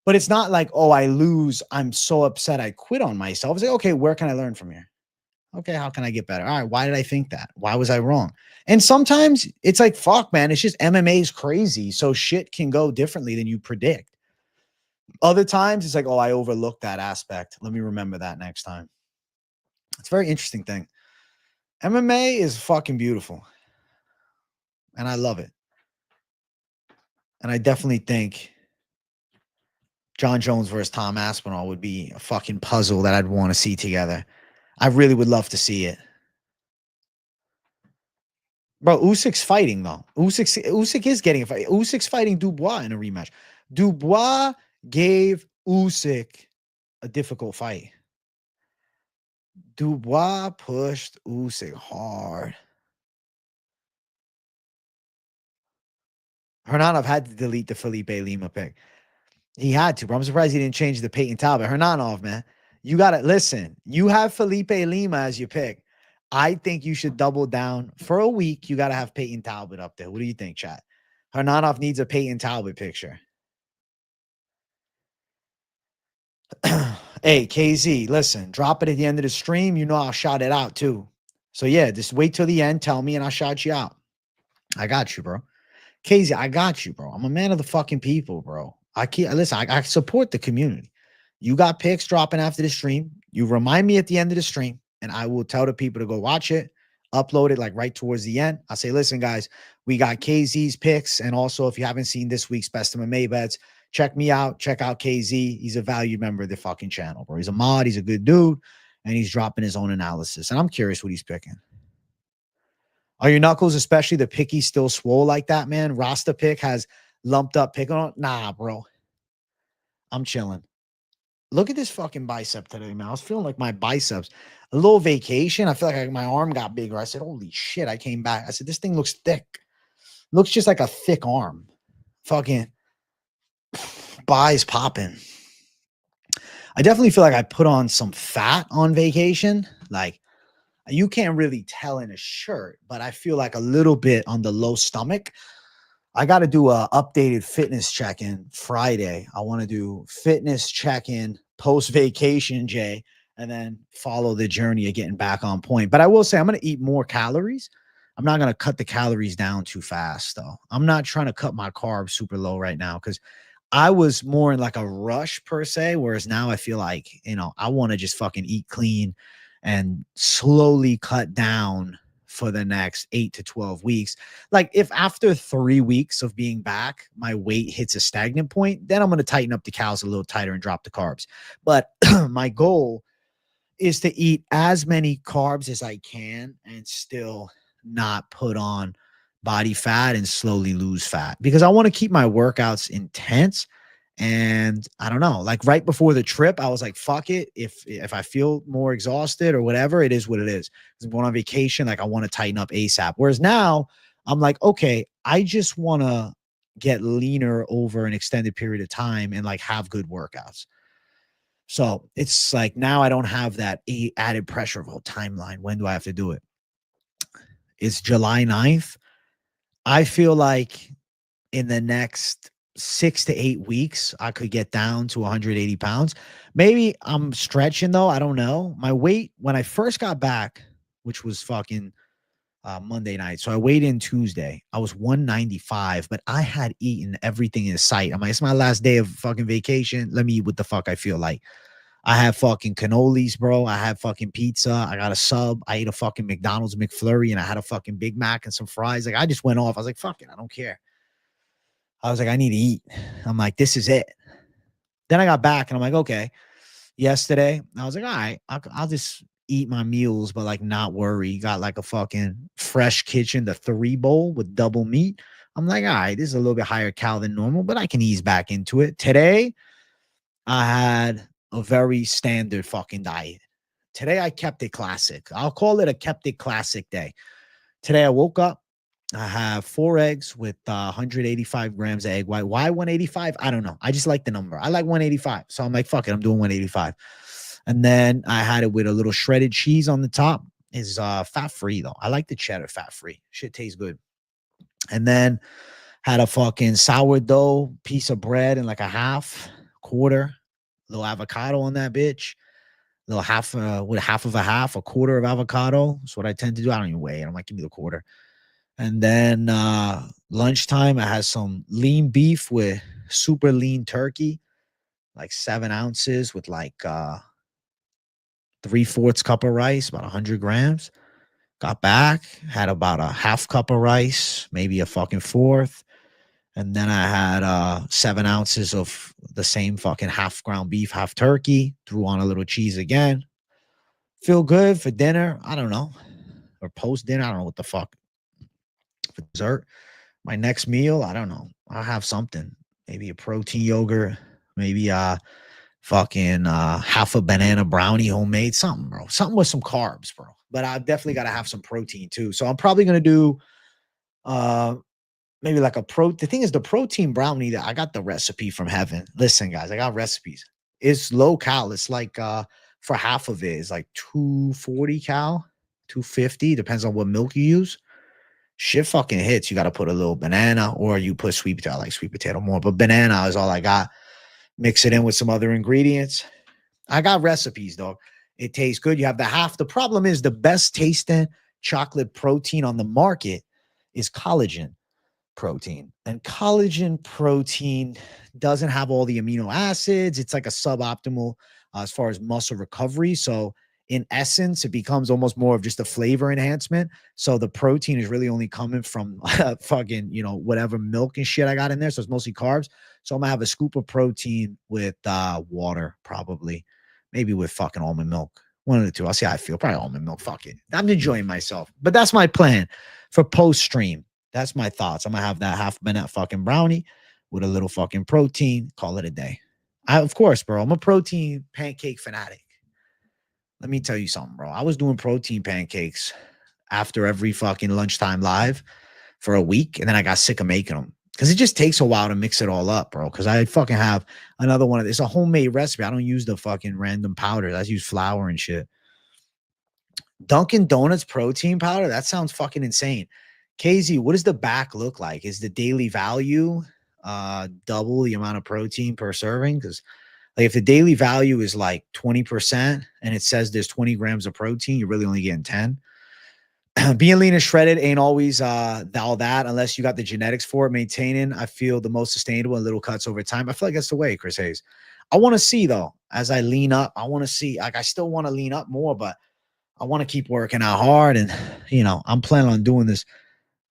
But it's not like, oh, I lose, I'm so upset I quit on myself. It's like, okay, where can I learn from here? Okay, how can I get better? All right, why did I think that? Why was I wrong? And sometimes it's like, fuck, man, it's just MMA is crazy. So shit can go differently than you predict. Other times it's like, oh, I overlooked that aspect. Let me remember that next time. It's a very interesting thing. MMA is fucking beautiful. And I love it. And I definitely think John Jones versus Tom Aspinall would be a fucking puzzle that I'd want to see together. I really would love to see it. Bro, Usyk's fighting, though. Usyk is getting a fight. Usyk's fighting Dubois in a rematch. Dubois gave Usyk a difficult fight. Dubois pushed Usyk hard. Hermanov had to delete the Felipe Lima pick. He had to, bro. I'm surprised he didn't change the Peyton Talbot. Hermanov, man. You got to listen. You have Felipe Lima as your pick. I think you should double down. For a week, you got to have Peyton Talbot up there. What do you think, chat? Hermanov needs a Peyton Talbot picture. Hey, KZ, listen. Drop it at the end of the stream. You know I'll shout it out, too. So, yeah, just wait till the end. Tell me, and I'll shout you out. I got you, bro. KZ, I got you, bro. I'm a man of the fucking people, bro. I support the community. You got picks dropping after the stream. You remind me at the end of the stream, and I will tell the people to go watch it, upload it like right towards the end. I say, listen, guys, we got KZ's picks. And also, if you haven't seen this week's Best MMA bets, check me out. Check out KZ. He's a valued member of the fucking channel, bro. He's a mod. He's a good dude. And he's dropping his own analysis. And I'm curious what he's picking. Are your knuckles, especially the picky, still swole like that, man? Rasta pick has lumped up pick on. Nah, bro. I'm chilling. Look at this fucking bicep today, man. I was feeling like my biceps. A little vacation. I feel like my arm got bigger. I said, holy shit. I came back. I said, this thing looks thick. Looks just like a thick arm. Fucking buys popping. I definitely feel like I put on some fat on vacation. Like, you can't really tell in a shirt, but I feel like a little bit on the low stomach. I got to do a updated fitness check-in Friday. I want to do fitness check-in post-vacation, Jay, and then follow the journey of getting back on point. But I will say I'm going to eat more calories. I'm not going to cut the calories down too fast, though. I'm not trying to cut my carbs super low right now because I was more in like a rush per se, whereas now I feel like, I want to just fucking eat clean and slowly cut down for the next 8 to 12 weeks. Like if after 3 weeks of being back, my weight hits a stagnant point, then I'm going to tighten up the calories a little tighter and drop the carbs. But my goal is to eat as many carbs as I can and still not put on body fat and slowly lose fat because I want to keep my workouts intense. And I don't know, like right before the trip, I was like, fuck it. If I feel more exhausted or whatever, it is what it is. I'm going on vacation. Like I want to tighten up ASAP. Whereas now I'm like, okay, I just want to get leaner over an extended period of time and like have good workouts. So it's like, now I don't have that added pressure of a timeline. When do I have to do it? It's July 9th. I feel like in the next 6 to 8 weeks, I could get down to 180 pounds. Maybe I'm stretching though. I don't know. My weight when I first got back, which was fucking Monday night. So I weighed in Tuesday. I was 195, but I had eaten everything in sight. I'm like, it's my last day of fucking vacation. Let me eat what the fuck I feel like. I have fucking cannolis, bro. I had fucking pizza. I got a sub. I ate a fucking McDonald's McFlurry and I had a fucking Big Mac and some fries. Like I just went off. I was like, fuck it. I don't care. I was like, I need to eat. I'm like, this is it. Then I got back and I'm like, okay. Yesterday, I was like, all right, I'll just eat my meals, but like not worry. Got like a fucking fresh kitchen, the 3 bowl with double meat. I'm like, all right, this is a little bit higher cal than normal, but I can ease back into it. Today, I had a very standard fucking diet. Today, I kept it classic. I'll call it a kept it classic day. Today, I woke up. I have 4 eggs with 185 grams of egg white. Why 185? I don't know. I just like the number. I like 185. So I'm like, fuck it. I'm doing 185. And then I had it with a little shredded cheese on the top. Is fat-free, though. I like the cheddar fat-free. Shit tastes good. And then had a fucking sourdough piece of bread and like a quarter, little avocado on that bitch. Little half, with half of a quarter of avocado. That's what I tend to do. I don't even weigh it. I'm like, give me the quarter. And then lunchtime, I had some lean beef with super lean turkey, like 7 ounces with like 3/4 cup of rice, about 100 grams. Got back, had about a half cup of rice, maybe a fucking fourth. And then I had 7 ounces of the same fucking half ground beef, half turkey. Threw on a little cheese again. Feel good for dinner. I don't know. Or post dinner. I don't know what the fuck. For dessert. My next meal, I don't know. I'll have something. Maybe a protein yogurt. Maybe fucking half a banana brownie homemade. Something, bro. Something with some carbs, bro. But I've definitely got to have some protein too. So I'm probably going to do maybe like the thing is the protein brownie that I got the recipe from heaven. Listen, guys, I got recipes. It's low cal. It's like for half of it is like 240 cal, 250. Depends on what milk you use. Shit fucking hits. You got to put a little banana or you put sweet potato. I like sweet potato more, but banana is all I got. Mix it in with some other ingredients. I got recipes, dog. It tastes good. You have the half. The problem is the best tasting chocolate protein on the market is collagen protein. And collagen protein doesn't have all the amino acids. It's like a suboptimal as far as muscle recovery. So in essence, it becomes almost more of just a flavor enhancement. So the protein is really only coming from fucking, whatever milk and shit I got in there. So it's mostly carbs. So I'm gonna have a scoop of protein with water, probably, maybe with fucking almond milk. One of the two. I'll see how I feel. Probably almond milk. Fuck it. I'm enjoying myself. But that's my plan for post stream. That's my thoughts. I'm gonna have that half minute fucking brownie with a little fucking protein. Call it a day. Of course, bro. I'm a protein pancake fanatic. Let me tell you something, bro. I was doing protein pancakes after every fucking lunchtime live for a week, and then I got sick of making them because it just takes a while to mix it all up, bro. Because I fucking have another one of this. It's a homemade recipe. I don't use the fucking random powders. I use flour and shit. Dunkin' Donuts protein powder? That sounds fucking insane. KZ, what does the back look like? Is the daily value double the amount of protein per serving? Because like if the daily value is like 20% and it says there's 20 grams of protein, you're really only getting 10. Being lean and shredded ain't always all that unless you got the genetics for it. Maintaining, I feel, the most sustainable and little cuts over time. I feel like that's the way, Chris Hayes. I want to see, though, as I lean up, I want to see, like, I still want to lean up more, but I want to keep working out hard. And, I'm planning on doing this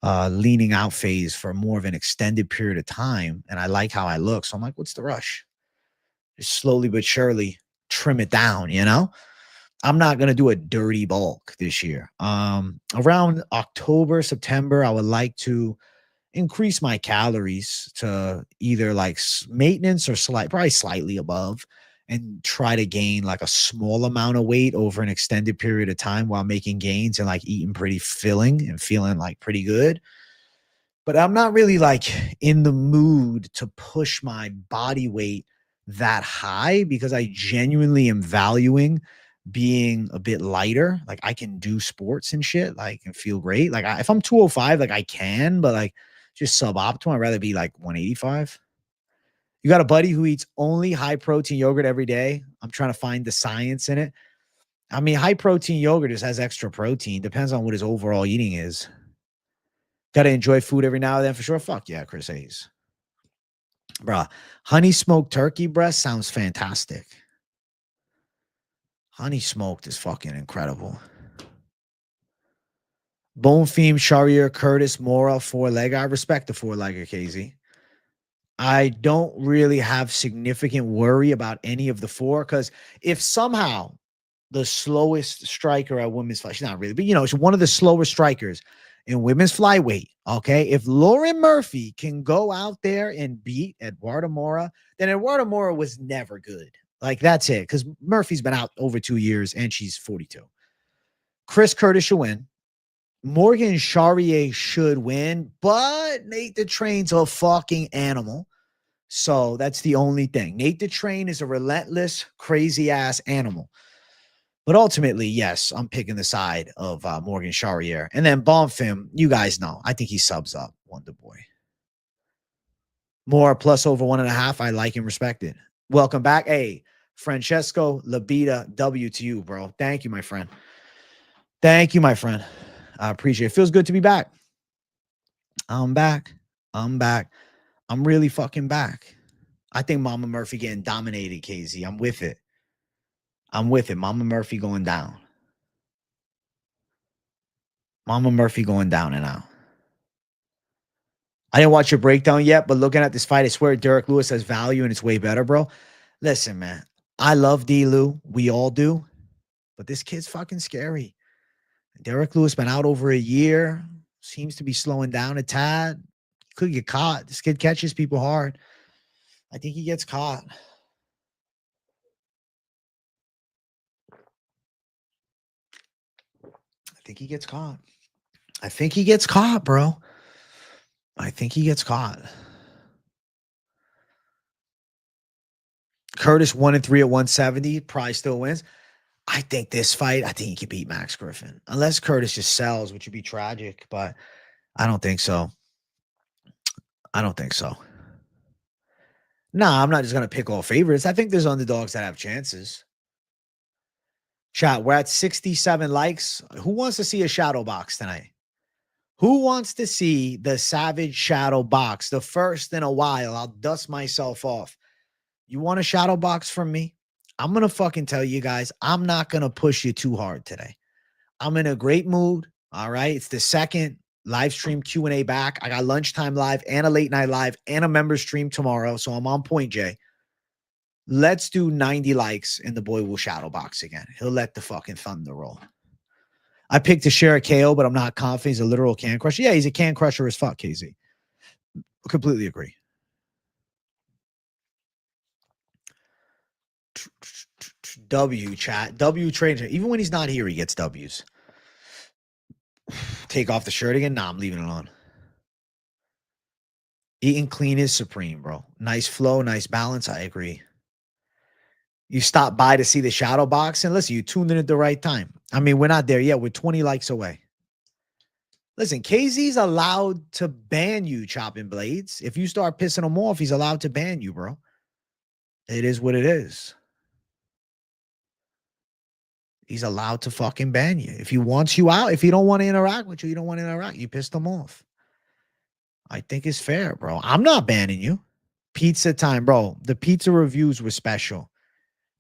leaning out phase for more of an extended period of time. And I like how I look. So I'm like, what's the rush? Just slowly but surely trim it down, I'm not going to do a dirty bulk this year. Around October, September, I would like to increase my calories to either like maintenance or probably slightly above, and try to gain like a small amount of weight over an extended period of time while making gains and like eating pretty filling and feeling like pretty good. But I'm not really like in the mood to push my body weight that high because I genuinely am valuing being a bit lighter. Like I can do sports and shit, like, and feel great. Like if I'm 205, like I can, but like just suboptimal. I'd rather be like 185. You got a buddy who eats only high protein yogurt every day. I'm trying to find the science in it. I mean, high protein yogurt just has extra protein. Depends on what his overall eating is. Got to enjoy food every now and then for sure. Fuck yeah, Chris Hayes. Bruh, honey smoked turkey breast sounds fantastic. Honey smoked is fucking incredible. Bone Theme, Sharia, Curtis, Mora, four-legger. I respect the four-legger, KZ. I don't really have significant worry about any of the four because if somehow the slowest striker at women's fight, she's not really, but she's one of the slower strikers in women's flyweight. Okay. If Lauren Murphy can go out there and beat Eduardo Mora, then Eduardo Mora was never good. Like that's it. Because Murphy's been out over 2 years and she's 42. Chris Curtis should win. Morgan Charrier should win, but Nate the Train's a fucking animal. So that's the only thing. Nate the Train is a relentless, crazy ass animal. But ultimately, yes, I'm picking the side of Morgan Charrier. And then Bonfim, you guys know. I think he subs up Wonder Boy. More plus over 1.5. I like and respect it. Welcome back. Hey, Francesco Labita, W to you, bro. Thank you, my friend. Thank you, my friend. I appreciate it. Feels good to be back. I'm back. I'm really fucking back. I think Mama Murphy getting dominated, KZ. I'm with it. Mama Murphy going down. Mama Murphy going down and out. I didn't watch your breakdown yet, but looking at this fight, I swear Derek Lewis has value and it's way better, bro. Listen, man. I love D-Lou. We all do. But this kid's fucking scary. Derek Lewis been out over a year. Seems to be slowing down a tad. Could get caught. This kid catches people hard. I think he gets caught. I think he gets caught, bro. I think he gets caught. Curtis 1-3 at 170. Probably still wins. I think this fight, I think he could beat Max Griffin. Unless Curtis just sells, which would be tragic, but I don't think so. Nah, I'm not just going to pick all favorites. I think there's underdogs that have chances. Chat, we're at 67 likes. Who wants to see a shadow box tonight? Who wants to see the Savage shadow box? The first in a while. I'll dust myself off. You want a shadow box from me? I'm going to fucking tell you guys, I'm not going to push you too hard today. I'm in a great mood. All right. It's the second live stream Q&A back. I got lunchtime live and a late night live and a member stream tomorrow. So I'm on point, Jay. Let's do 90 likes and the boy will shadow box again. He'll let the fucking thunder roll. I picked to share a KO, but I'm not confident he's a literal can crusher. Yeah, he's a can crusher as fuck, KZ. Completely agree. W chat. W trainer. Even when he's not here, he gets W's. Take off the shirt again? Nah, I'm leaving it on. Eating clean is supreme, bro. Nice flow, nice balance. I agree. You stopped by to see the shadow box, and listen, you tuned in at the right time. I mean, we're not there yet. We're 20 likes away. Listen, KZ's allowed to ban you, chopping blades. If you start pissing him off, he's allowed to ban you, bro. It is what it is. He's allowed to fucking ban you. If he wants you out, if he don't want to interact with you, you don't want to interact. You pissed him off. I think it's fair, bro. I'm not banning you. Pizza time, bro. The pizza reviews were special.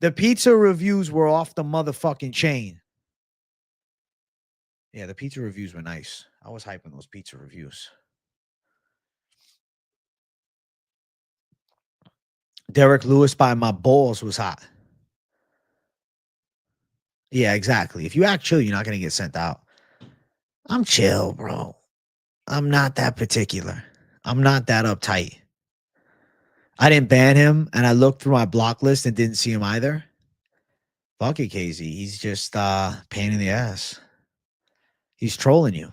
The pizza reviews were off the motherfucking chain. Yeah, the pizza reviews were nice. I was hyping those pizza reviews. Derek Lewis by my balls was hot. Yeah, exactly. If you act chill, you're not going to get sent out. I'm chill, bro. I'm not that particular. I'm not that uptight. I didn't ban him, and I looked through my block list and didn't see him either. Fuck it, KZ. He's just pain in the ass. He's trolling you.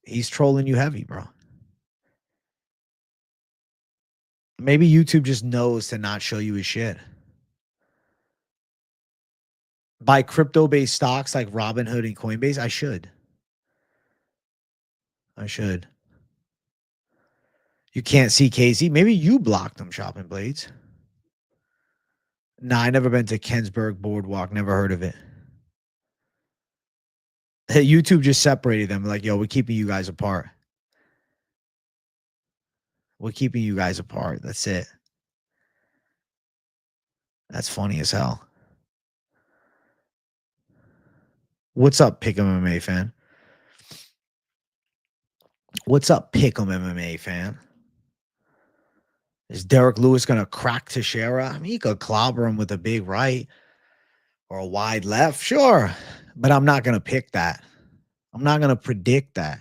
He's trolling you heavy, bro. Maybe YouTube just knows to not show you his shit. Buy crypto-based stocks like Robinhood and Coinbase? I should. You can't see KZ. Maybe you blocked him, Chopping Blades. Nah, I never been to Kensburg Boardwalk. Never heard of it. YouTube just separated them. Like, yo, we're keeping you guys apart. We're keeping you guys apart. That's it. That's funny as hell. What's up, Pick'em MMA fan? What's up, Pick'em MMA fan? Is Derek Lewis going to crack Teixeira? I mean, he could clobber him with a big right or a wide left. Sure. But I'm not going to pick that. I'm not going to predict that.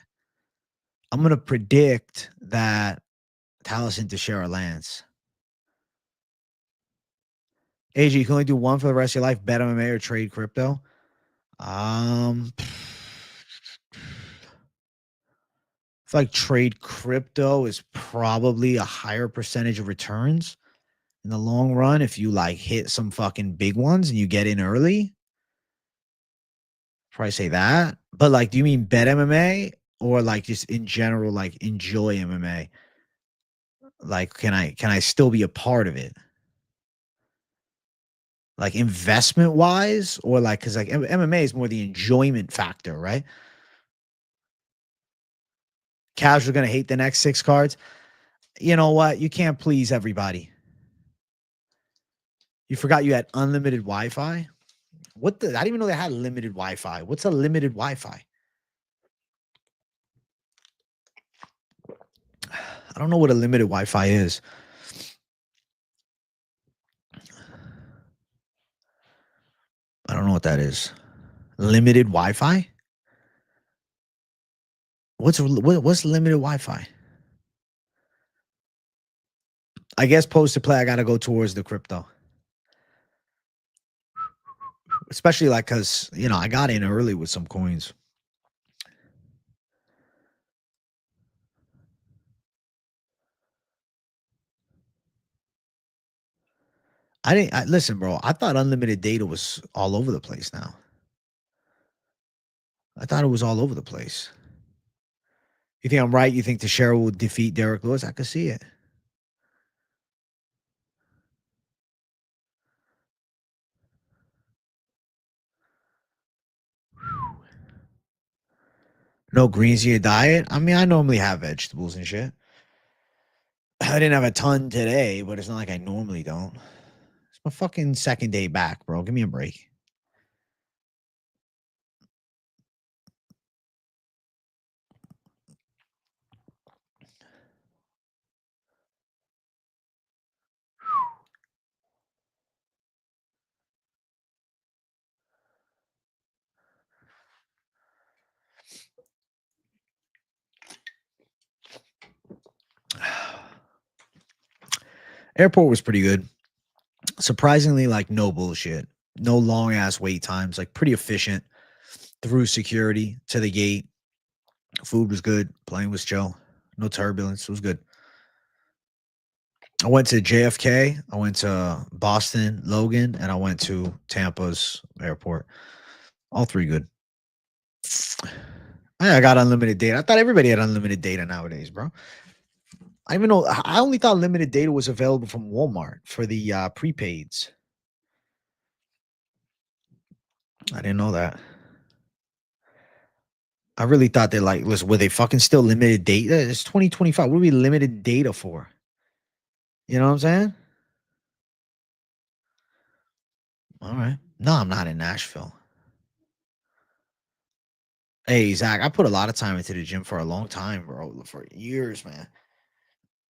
I'm going to predict that Taliesin Teixeira lands. AJ, you can only do one for the rest of your life, bet MMA or trade crypto. I feel like trade crypto is probably a higher percentage of returns in the long run if you like hit some fucking big ones and you get in early. Probably say that. But like, do you mean bet MMA or like just in general, like enjoy MMA? Like, can I still be a part of it? Like investment wise, or like, because like MMA is more the enjoyment factor, right? Casual gonna hate the next 6 cards. You know what? You can't please everybody. You forgot you had unlimited Wi-Fi. What the? I didn't even know they had limited Wi-Fi. What's a limited Wi-Fi? I don't know what a limited Wi-Fi is. I don't know what that is. Limited Wi-Fi? What's limited Wi-Fi? I guess post to play, I got to go towards the crypto. Especially like because, you know, I got in early with some coins. Listen, bro, I thought unlimited data was all over the place now. I thought it was all over the place. You think I'm right? You think Teixeira will defeat Derek Lewis? I could see it. No greens in your diet? I mean, I normally have vegetables and shit. I didn't have a ton today, but it's not like I normally don't. My fucking second day back, bro. Give me a break. Airport was pretty good. Surprisingly, like no bullshit. No long ass wait times, like pretty efficient through security to the gate. Food was good. Plane was chill. No turbulence. It was good. I went to JFK. I went to Boston, Logan, and I went to Tampa's airport. All three good. I got unlimited data. I thought everybody had unlimited data nowadays, bro. I even know. I only thought limited data was available from Walmart for the prepaids. I didn't know that. I really thought they like, listen, were they fucking still limited data? It's 2025. What are we limited data for? You know what I'm saying? All right. No, I'm not in Nashville. Hey, Zach, I put a lot of time into the gym for a long time, bro. For years, man.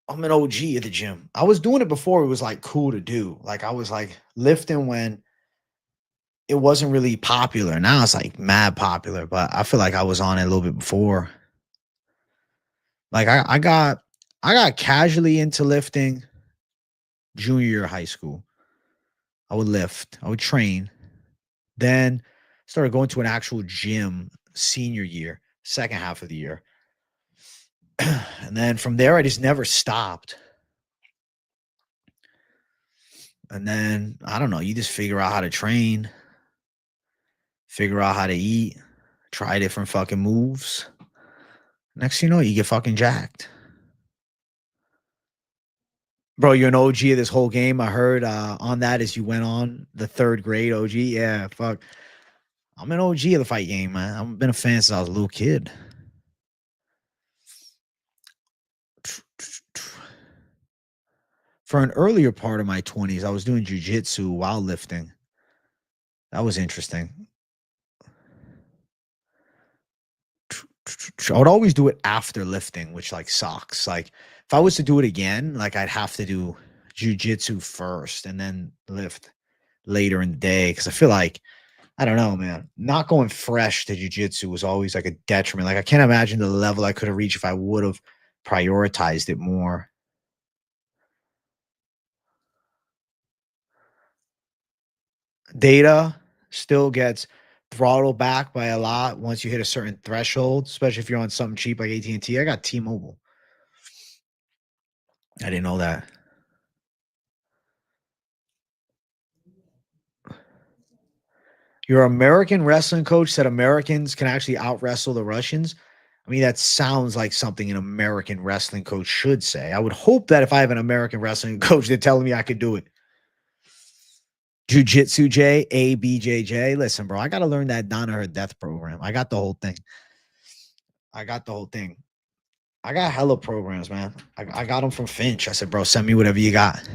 I'm an OG at the gym. I was doing it before it was like cool to do. Like I was like lifting when it wasn't really popular. Now it's like mad popular, but I feel like I was on it a little bit before. Like I got casually into lifting junior year of high school. I would lift, I would train, then started going to an actual gym senior year, second half of the year. And then from there, I just never stopped. And then I don't know, you just figure out how to train, figure out how to eat, try different fucking moves. Next thing you know, you get fucking jacked. Bro, you're an OG of this whole game. I heard on that as you went on the third grade OG. Yeah, fuck. I'm an OG of the fight game, man. I've been a fan since I was a little kid. For an earlier part of my 20s, I was doing jujitsu while lifting. That was interesting. I would always do it after lifting, which like sucks. Like if I was to do it again, like I'd have to do jujitsu first and then lift later in the day. Cause I feel like, I don't know, man, not going fresh to jujitsu was always like a detriment. Like I can't imagine the level I could have reached if I would have prioritized it more. Data still gets throttled back by a lot once you hit a certain threshold, especially if you're on something cheap like AT&T. I got T-Mobile. I didn't know that. Your American wrestling coach said Americans can actually out wrestle the Russians. I mean, that sounds like something an American wrestling coach should say. I would hope that if I have an American wrestling coach, they're telling me I could do it. Jiu-Jitsu J, ABJJ. Listen, bro, I got to learn that Donna Her Death program. I got the whole thing. I got the whole thing. I got hella programs, man. I got them from Finch. I said, bro, send me whatever you got.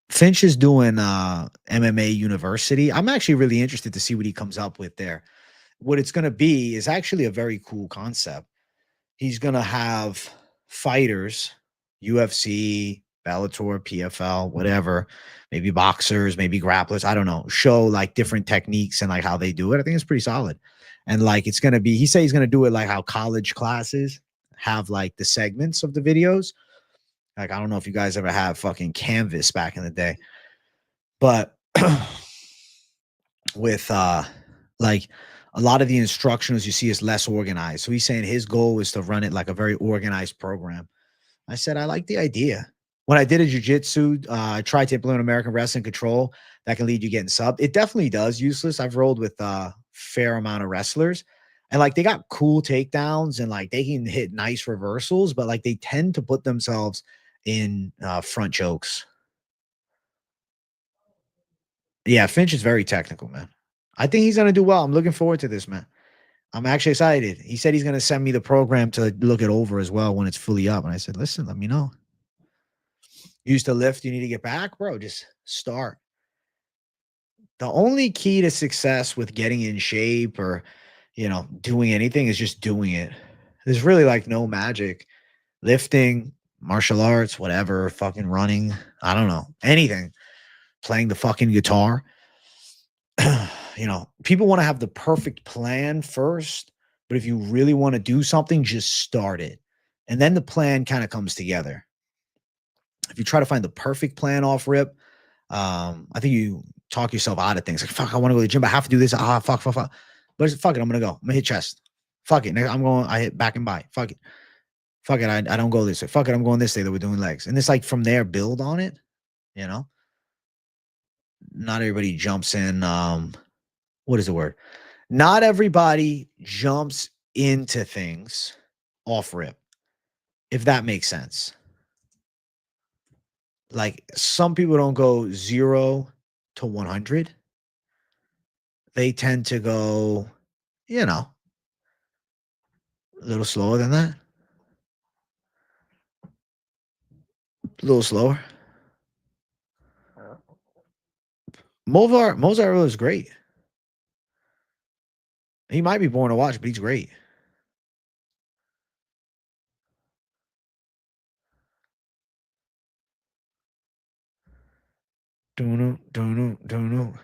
Finch is doing MMA University. I'm actually really interested to see what he comes up with there. What it's going to be is actually a very cool concept. He's going to have fighters, UFC, Bellator, PFL, whatever, maybe boxers, maybe grapplers, I don't know, show like different techniques and like how they do it. I think it's pretty solid. And like it's going to be, he said he's going to do it like how college classes have like the segments of the videos. Like, I don't know if you guys ever had fucking Canvas back in the day, but with like a lot of the instructionals you see is less organized. So he's saying his goal is to run it like a very organized program. I said, I like the idea. When I did a jiu-jitsu, I tried to implement American Wrestling Control that can lead you getting subbed. It definitely does. Useless. I've rolled with a fair amount of wrestlers. And like they got cool takedowns and like they can hit nice reversals, but like they tend to put themselves in front chokes. Yeah, Finch is very technical, man. I think he's gonna do well. I'm looking forward to this, man. I'm actually excited. He said he's gonna send me the program to look it over as well when it's fully up. And I said, listen, let me know. You used to lift, you need to get back, bro. Just start. The only key to success with getting in shape or, doing anything is just doing it. There's really like no magic. Lifting, martial arts, whatever, fucking running, I don't know, anything, playing the fucking guitar. People want to have the perfect plan first, but if you really want to do something, just start it. And then the plan kind of comes together. If you try to find the perfect plan off rip, I think you talk yourself out of things. Like, fuck, I want to go to the gym, but I have to do this. Fuck. But fuck it, I'm gonna go. I'm gonna hit chest. Fuck it. I hit back and by. Fuck it. Fuck it. I don't go this way. Fuck it. I'm going this day that we're doing legs. And it's like from there, build on it. Not everybody jumps in. What is the word? Not everybody jumps into things off rip, if that makes sense. Like some people don't go 0 to 100. They tend to go, a little slower than that. A little slower. Mozart is great. He might be boring to watch, but he's great. Don't know.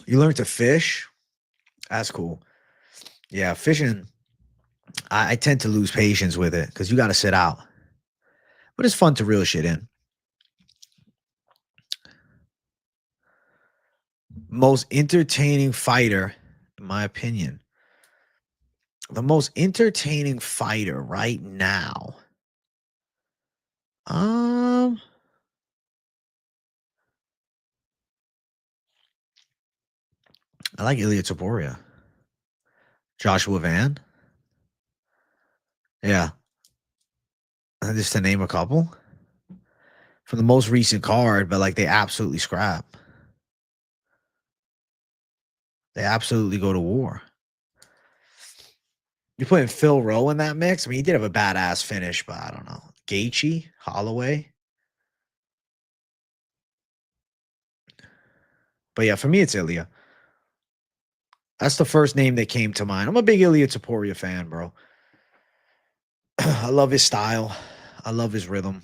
You learn to fish? That's cool. Yeah, fishing, I tend to lose patience with it because you got to sit out. But it's fun to reel shit in. Most entertaining fighter, in my opinion. The most entertaining fighter right now. I like Ilya Taporia. Joshua Van. Yeah. Just to name a couple. From the most recent card, but like they absolutely scrap. They absolutely go to war. You're putting Phil Rowe in that mix? I mean, he did have a badass finish, but I don't know. Gaethje, Holloway. But yeah, for me, it's Ilya. That's the first name that came to mind. I'm a big Ilya Taporia fan, bro. I love his style. I love his rhythm.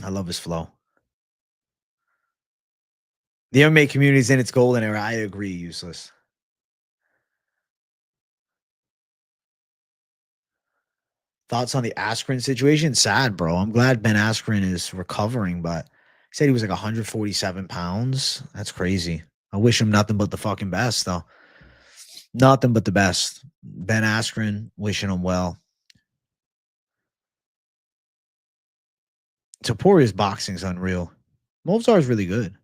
I love his flow. The MMA community is in its golden era. I agree, useless. Thoughts on the Askren situation? Sad, bro. I'm glad Ben Askren is recovering, but he said he was like 147 pounds. That's crazy. I wish him nothing but the fucking best, though. Nothing but the best. Ben Askren, wishing him well. Taporia's boxing is unreal. Movsar is really good.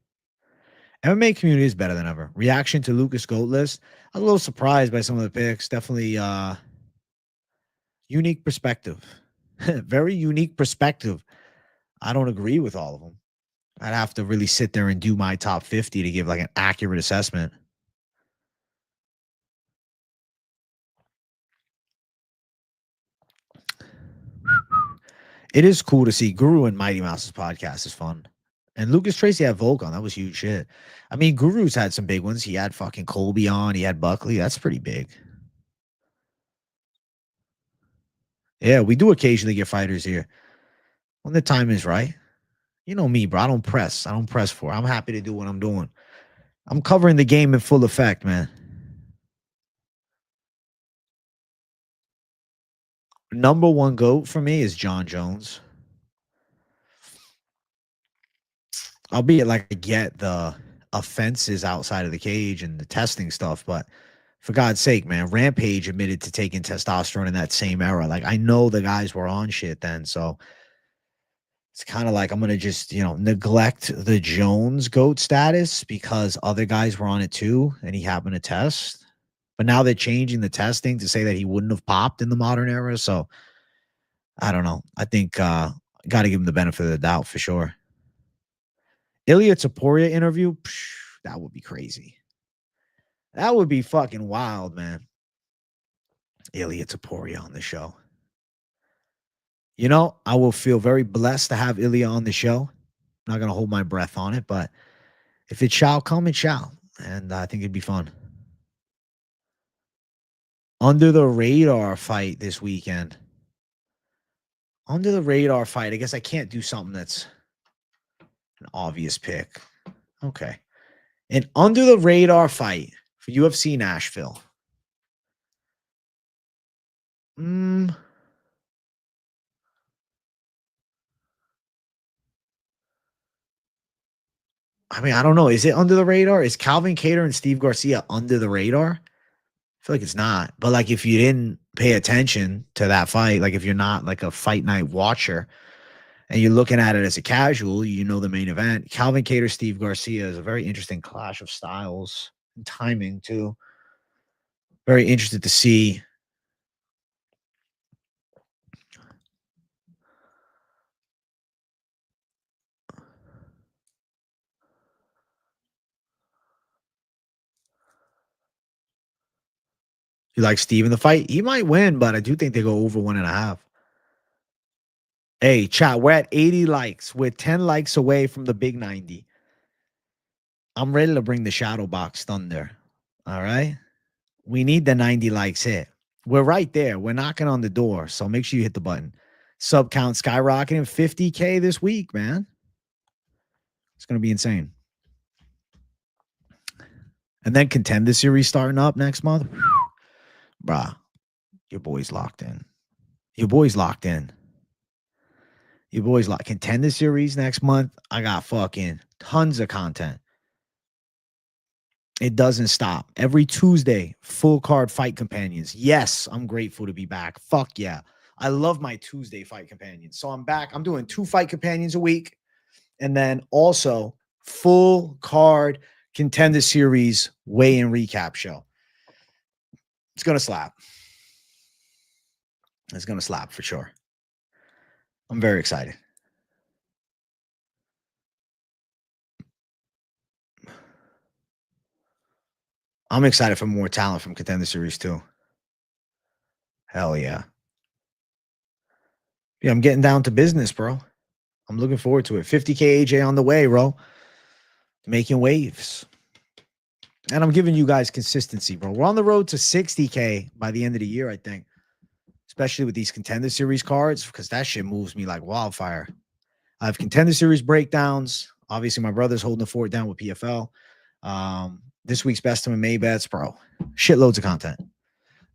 MMA community is better than ever. Reaction to Lucas Goat list. I was a little surprised by some of the picks. Definitely unique perspective. Very unique perspective. I don't agree with all of them. I'd have to really sit there and do my top 50 to give like an accurate assessment. It is cool to see Guru and Mighty Mouse's podcast is fun. And Lucas Tracy had Volk on. That was huge shit. I mean, Guru's had some big ones. He had fucking Colby on. He had Buckley. That's pretty big. Yeah, we do occasionally get fighters here. When the time is right. You know me, bro. I don't press. I'm happy to do what I'm doing. I'm covering the game in full effect, man. Number one GOAT for me is John Jones. Albeit like I get the offenses outside of the cage and the testing stuff, but for God's sake, man, Rampage admitted to taking testosterone in that same era. Like I know the guys were on shit then, so it's kind of like I'm gonna just neglect the Jones GOAT status because other guys were on it too, and he happened to test. But now they're changing the testing to say that he wouldn't have popped in the modern era. So I don't know. I think got to give him the benefit of the doubt for sure. Ilya Taporia interview, that would be crazy. That would be fucking wild, man. Ilya Taporia on the show. You know, I will feel very blessed to have Ilya on the show. I'm not going to hold my breath on it, but if it shall come, it shall. And I think it'd be fun. Under the radar fight this weekend. Under the radar fight. I guess I can't do something that's an obvious pick. Okay. An under the radar fight for UFC Nashville. I mean, I don't know. Is it under the radar? Is Calvin Kattar and Steve Garcia under the radar? I feel like it's not. But like if you didn't pay attention to that fight, like if you're not like a fight night watcher and you're looking at it as a casual, you know the main event. Calvin Kattar, Steve Garcia is a very interesting clash of styles and timing too. Very interested to see. You like Steve in the fight? He might win, but I do think they go over 1.5. Hey, chat, we're at 80 likes. We're 10 likes away from the big 90. I'm ready to bring the shadow box thunder. All right. We need the 90 likes hit. We're right there. We're knocking on the door. So make sure you hit the button. Sub count skyrocketing 50K this week, man. It's going to be insane. And then Contender Series starting up next month. Bruh, your boy's locked in. Your boy's locked in. Your boy's locked. Contender Series next month. I got fucking tons of content. It doesn't stop. Every Tuesday, full card fight companions. Yes, I'm grateful to be back. Fuck yeah. I love my Tuesday fight companions. So I'm back. I'm doing 2 fight companions a week. And then also full card Contender Series weigh-in recap show. It's going to slap. It's going to slap for sure. I'm very excited. I'm excited for more talent from Contender Series too. Hell yeah. Yeah, I'm getting down to business, bro. I'm looking forward to it. 50K AJ on the way, bro. Making waves. And I'm giving you guys consistency, bro. We're on the road to 60K by the end of the year, I think. Especially with these Contender Series cards, because that shit moves me like wildfire. I have Contender Series breakdowns. Obviously, my brother's holding the fort down with PFL. This week's Best of May bets, bro. Shitloads of content.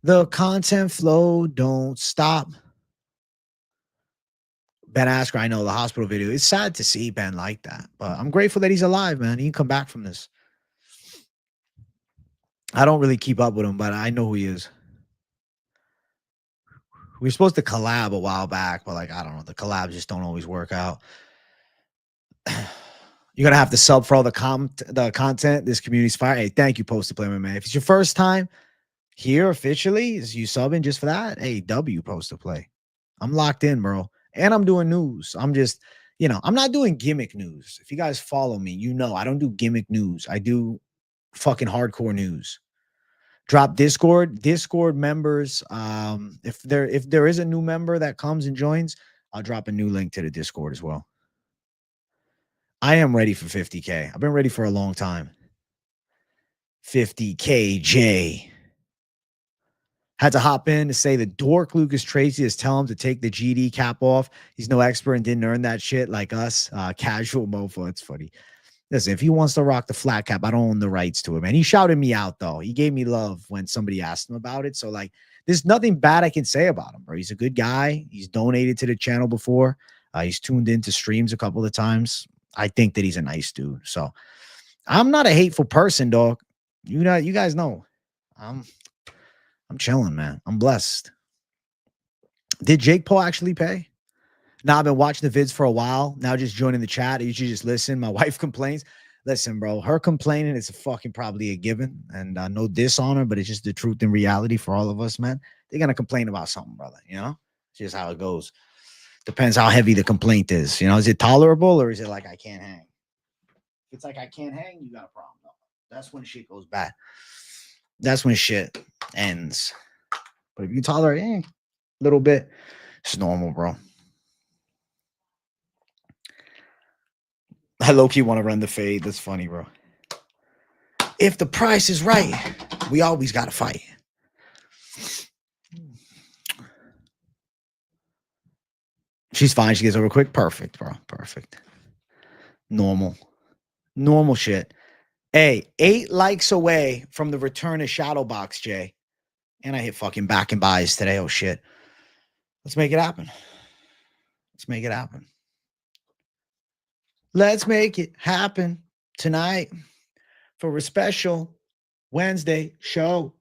The content flow don't stop. Ben Asker, I know the hospital video. It's sad to see Ben like that, but I'm grateful that he's alive, man. He can come back from this. I don't really keep up with him, but I know who he is. We were supposed to collab a while back, but like, I don't know. The collabs just don't always work out. You're going to have to sub for all the content. This community's fire. Hey, thank you, Post to Play, my man. If it's your first time here officially, is you subbing just for that? Hey, W Post to Play. I'm locked in, bro. And I'm doing news. I'm just, I'm not doing gimmick news. If you guys follow me, I don't do gimmick news. I do fucking hardcore news. Drop Discord members. If there is a new member that comes and joins, I'll drop a new link to the Discord as well. I am ready for 50K. I've been ready for a long time. 50K J. Had to hop in to say the dork Lucas Tracy is telling him to take the GD cap off. He's no expert and didn't earn that shit like us. Casual mofo. It's funny. Listen, if he wants to rock the flat cap, I don't own the rights to him. And he shouted me out, though. He gave me love when somebody asked him about it. So, like, there's nothing bad I can say about him, bro. He's a good guy. He's donated to the channel before. He's tuned into streams a couple of times. I think that he's a nice dude. So, I'm not a hateful person, dog. You guys know. I'm chilling, man. I'm blessed. Did Jake Paul actually pay? Now, I've been watching the vids for a while. Now just joining the chat. I usually just listen. My wife complains. Listen, bro, her complaining is fucking probably a given. And no diss on her, but it's just the truth and reality for all of us, man. They're going to complain about something, brother. It's just how it goes. Depends how heavy the complaint is. Is it tolerable or is it like I can't hang? If it's like I can't hang, you got a problem. No. That's when shit goes bad. That's when shit ends. But if you tolerate a little bit, it's normal, bro. I low-key want to run the fade. That's funny, bro. If the price is right, we always got to fight. She's fine. She gets over quick. Perfect, bro. Perfect. Normal. Normal shit. Hey, 8 likes away from the return of Shadowbox, Jay. And I hit fucking back and buys today. Oh, shit. Let's make it happen. Let's make it happen. Let's make it happen tonight for a special Wednesday show.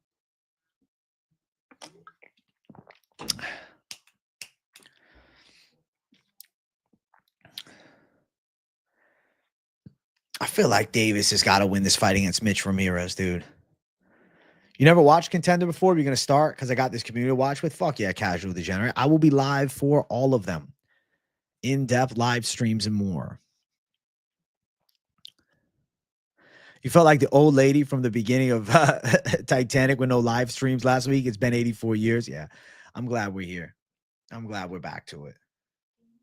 I feel like Davis has got to win this fight against Mitch Ramirez, dude. You never watched Contender before? You're going to start because I got this community to watch with? Fuck yeah, Casual Degenerate. I will be live for all of them. In-depth live streams and more. You felt like the old lady from the beginning of Titanic with no live streams last week. It's been 84 years. Yeah, I'm glad we're here. I'm glad we're back to it.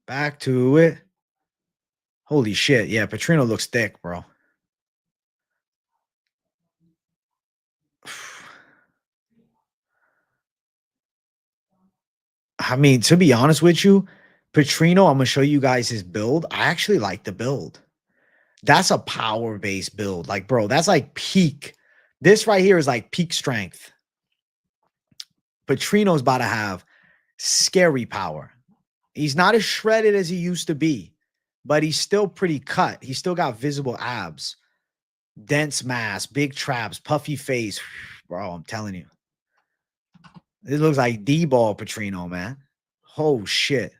Back to it. Holy shit. Yeah, Petrino looks thick, bro. I mean, to be honest with you, Petrino, I'm going to show you guys his build. I actually like the build. That's a power-based build. Like, bro, that's like peak. This right here is like peak strength. Petrino's about to have scary power. He's not as shredded as he used to be, but he's still pretty cut. He's still got visible abs, dense mass, big traps, puffy face. Bro, I'm telling you. This looks like D-ball Petrino, man. Oh, shit.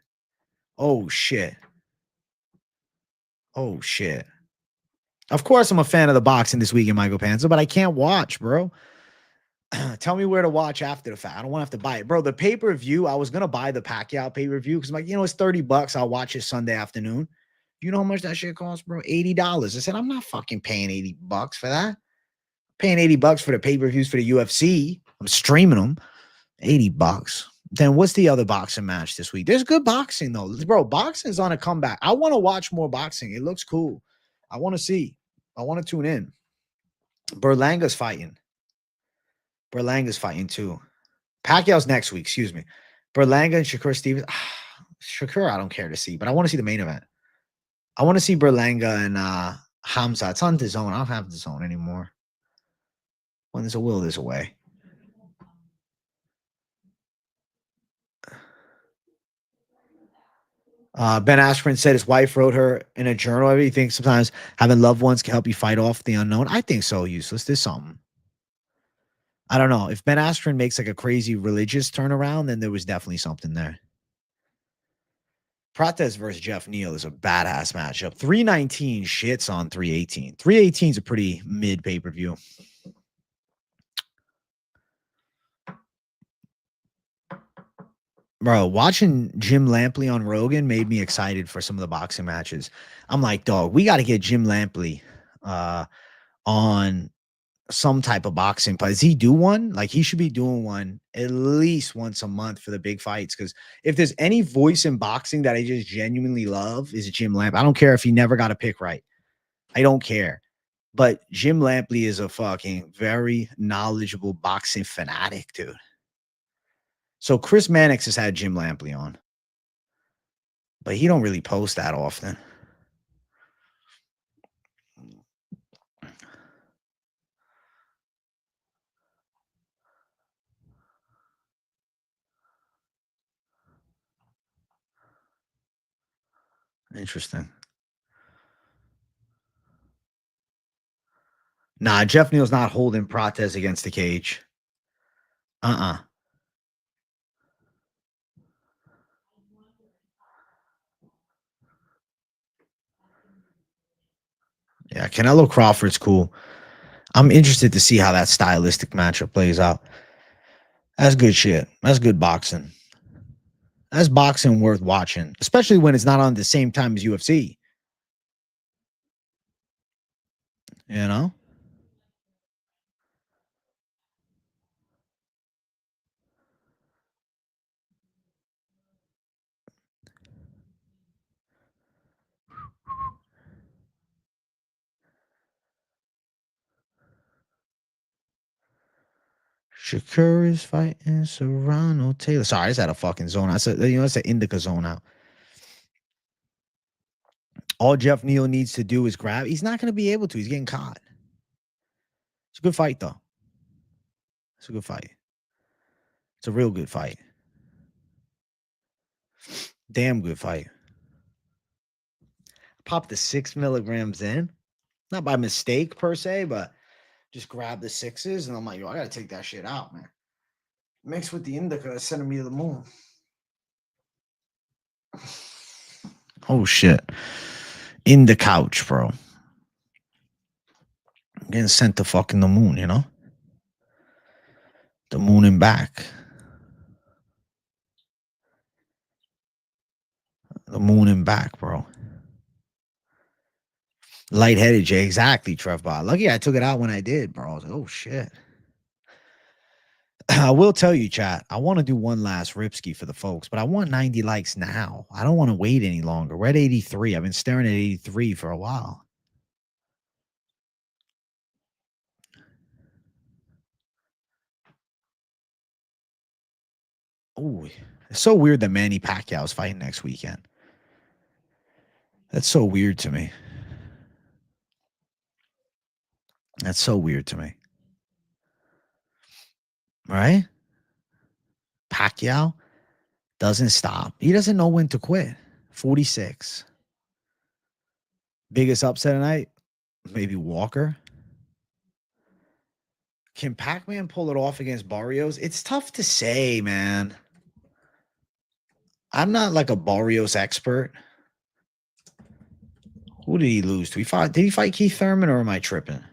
Oh, shit. Oh, shit. Of course, I'm a fan of the boxing this weekend, Michael Panza, but I can't watch, bro. Tell me where to watch after the fact. I don't want to have to buy it. Bro, the pay-per-view, I was going to buy the Pacquiao pay-per-view because I'm like, it's $30. I'll watch it Sunday afternoon. You know how much that shit costs, bro? $80. I said, I'm not fucking paying $80 for that. I'm paying $80 for the pay-per-views for the UFC. I'm streaming them. $80. Then what's the other boxing match this week? There's good boxing, though. Bro, boxing's on a comeback. I want to watch more boxing. It looks cool. I want to see. I want to tune in. Berlanga's fighting. Berlanga's fighting, too. Pacquiao's next week, excuse me. Berlanga and Shakur Stevens. Shakur, I don't care to see, but I want to see the main event. I want to see Berlanga and Hamza. It's on the zone. I don't have the zone anymore. When there's a will, there's a way. Ben Askren said his wife wrote her in a journal. He thinks sometimes having loved ones can help you fight off the unknown. I think so. Useless. There's something. I don't know. If Ben Askren makes like a crazy religious turnaround, then there was definitely something there. Prates versus Jeff Neal is a badass matchup. 319 shits on 318. 318 is a pretty mid pay-per-view. Bro, watching Jim Lampley on Rogan made me excited for some of the boxing matches. I'm like, dog, we got to get Jim Lampley on some type of boxing. But does he do one? Like, he should be doing one at least once a month for the big fights. Because if there's any voice in boxing that I just genuinely love, is Jim Lampley. I don't care if he never got a pick right. I don't care. But Jim Lampley is a fucking very knowledgeable boxing fanatic, dude. So Chris Mannix has had Jim Lampley on, but he don't really post that often. Interesting. Nah, Jeff Neal's not holding Prates against the cage. Yeah, Canelo Crawford's cool. I'm interested to see how that stylistic matchup plays out. That's good shit. That's good boxing. That's boxing worth watching, especially when it's not on the same time as UFC. You know? Shakur is fighting Serrano Taylor. Sorry, I just had a fucking zone. I said, it's an indica zone out. All Jeff Neal needs to do is grab. He's not going to be able to. He's getting caught. It's a good fight, though. It's a good fight. It's a real good fight. Damn good fight. Pop the 6 milligrams in. Not by mistake, per se, but just grab the 6s, and I'm like, yo, I got to take that shit out, man. Mixed with the indica, sending me to the moon. Oh, shit. In the couch, bro. I'm getting sent to fucking the moon, you know? The moon and back. The moon and back, bro. Lightheaded, Jay. Exactly, Trev Bot. Lucky I took it out when I did, bro. I was like, oh, shit. I will tell you, chat, I want to do one last Ripski for the folks, but I want 90 likes now. I don't want to wait any longer. We're at 83. I've been staring at 83 for a while. Oh, it's so weird that Manny Pacquiao is fighting next weekend. That's so weird to me. That's so weird to me. Right? Pacquiao doesn't stop. He doesn't know when to quit. 46. Biggest upset tonight? Maybe Walker. Can Pac-Man pull it off against Barrios? It's tough to say, man. I'm not like a Barrios expert. Who did he lose to? Did he fight Keith Thurman, or am I tripping?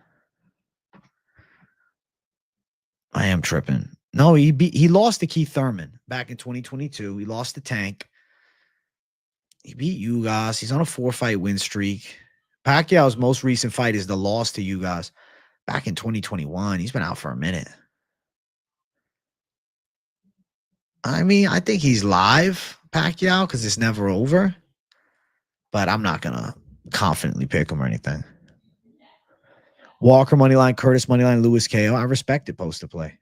I am tripping. No, he lost to Keith Thurman back in 2022. He lost to Tank. He beat Ugas. He's on a 4-fight win streak. Pacquiao's most recent fight is the loss to Ugas back in 2021. He's been out for a minute. I mean, I think he's live, Pacquiao, because it's never over. But I'm not going to confidently pick him or anything. Walker Moneyline, Curtis Moneyline, Lewis KO. I respect it post to play.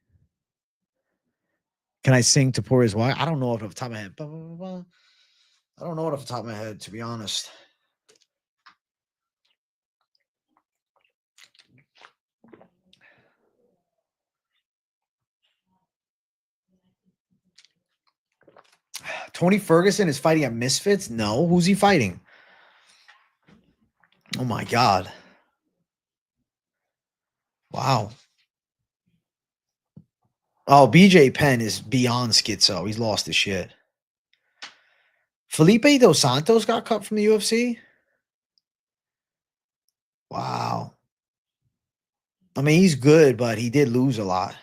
Can I sing to Pour His Wine? I don't know off the top of my head. I don't know it off the top of my head, to be honest. Tony Ferguson is fighting at Misfits? No. Who's he fighting? Oh, my God. Wow. Oh, BJ Penn is beyond schizo. He's lost his shit. Felipe Dos Santos got cut from the UFC? Wow. I mean, he's good, but he did lose a lot.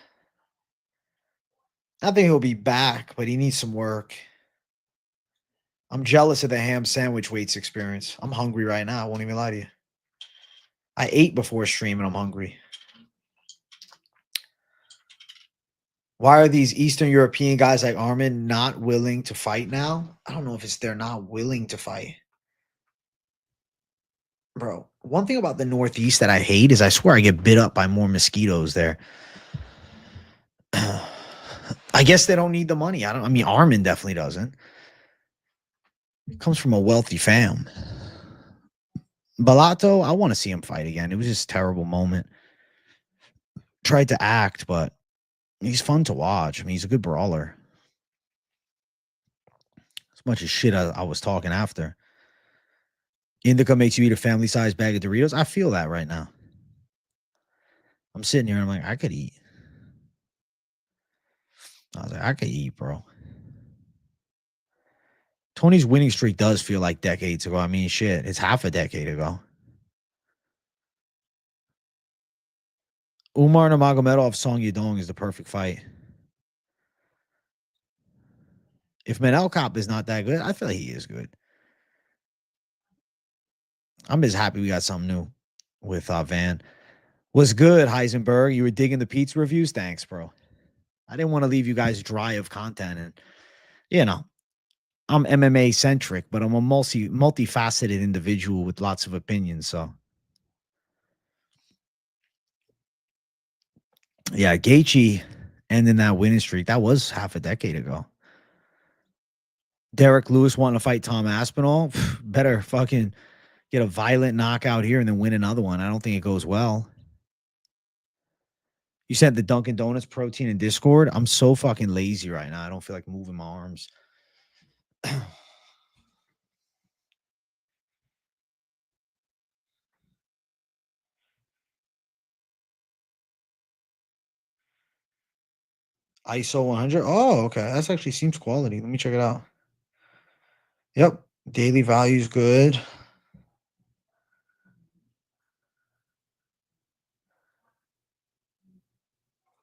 I think he'll be back, but he needs some work. I'm jealous of the ham sandwich weights experience. I'm hungry right now. I won't even lie to you. I ate before stream and I'm hungry. Why are these Eastern European guys like Armin not willing to fight now? I don't know if it's they're not willing to fight. Bro, one thing about the Northeast that I hate is I swear I get bit up by more mosquitoes there. I guess they don't need the money. I mean, Armin definitely doesn't. Comes from a wealthy fam. Bellato, I want to see him fight again. It was just a terrible moment. Tried to act, but he's fun to watch. I mean, he's a good brawler. As much as shit I was talking after. Indica makes you eat a family-sized bag of Doritos. I feel that right now. I'm sitting here and I'm like, I could eat. I was like, I could eat, bro. Tony's winning streak does feel like decades ago. I mean, shit, it's half a decade ago. Umar Nurmagomedov Song Yadong is the perfect fight. If Manel Cop is not that good, I feel like he is good. I'm just happy we got something new with Van. What's good, Heisenberg? You were digging the pizza reviews? Thanks, bro. I didn't want to leave you guys dry of content. And, you know, I'm MMA centric, but I'm a multifaceted individual with lots of opinions. So, yeah, Gaethje ending that winning streak. That was half a decade ago. Derek Lewis wanting to fight Tom Aspinall. Better fucking get a violent knockout here and then win another one. I don't think it goes well. You sent the Dunkin' Donuts protein in Discord. I'm so fucking lazy right now. I don't feel like moving my arms. ISO 100. Oh, okay. That's actually seems quality. Let me check it out. Yep. Daily value is good.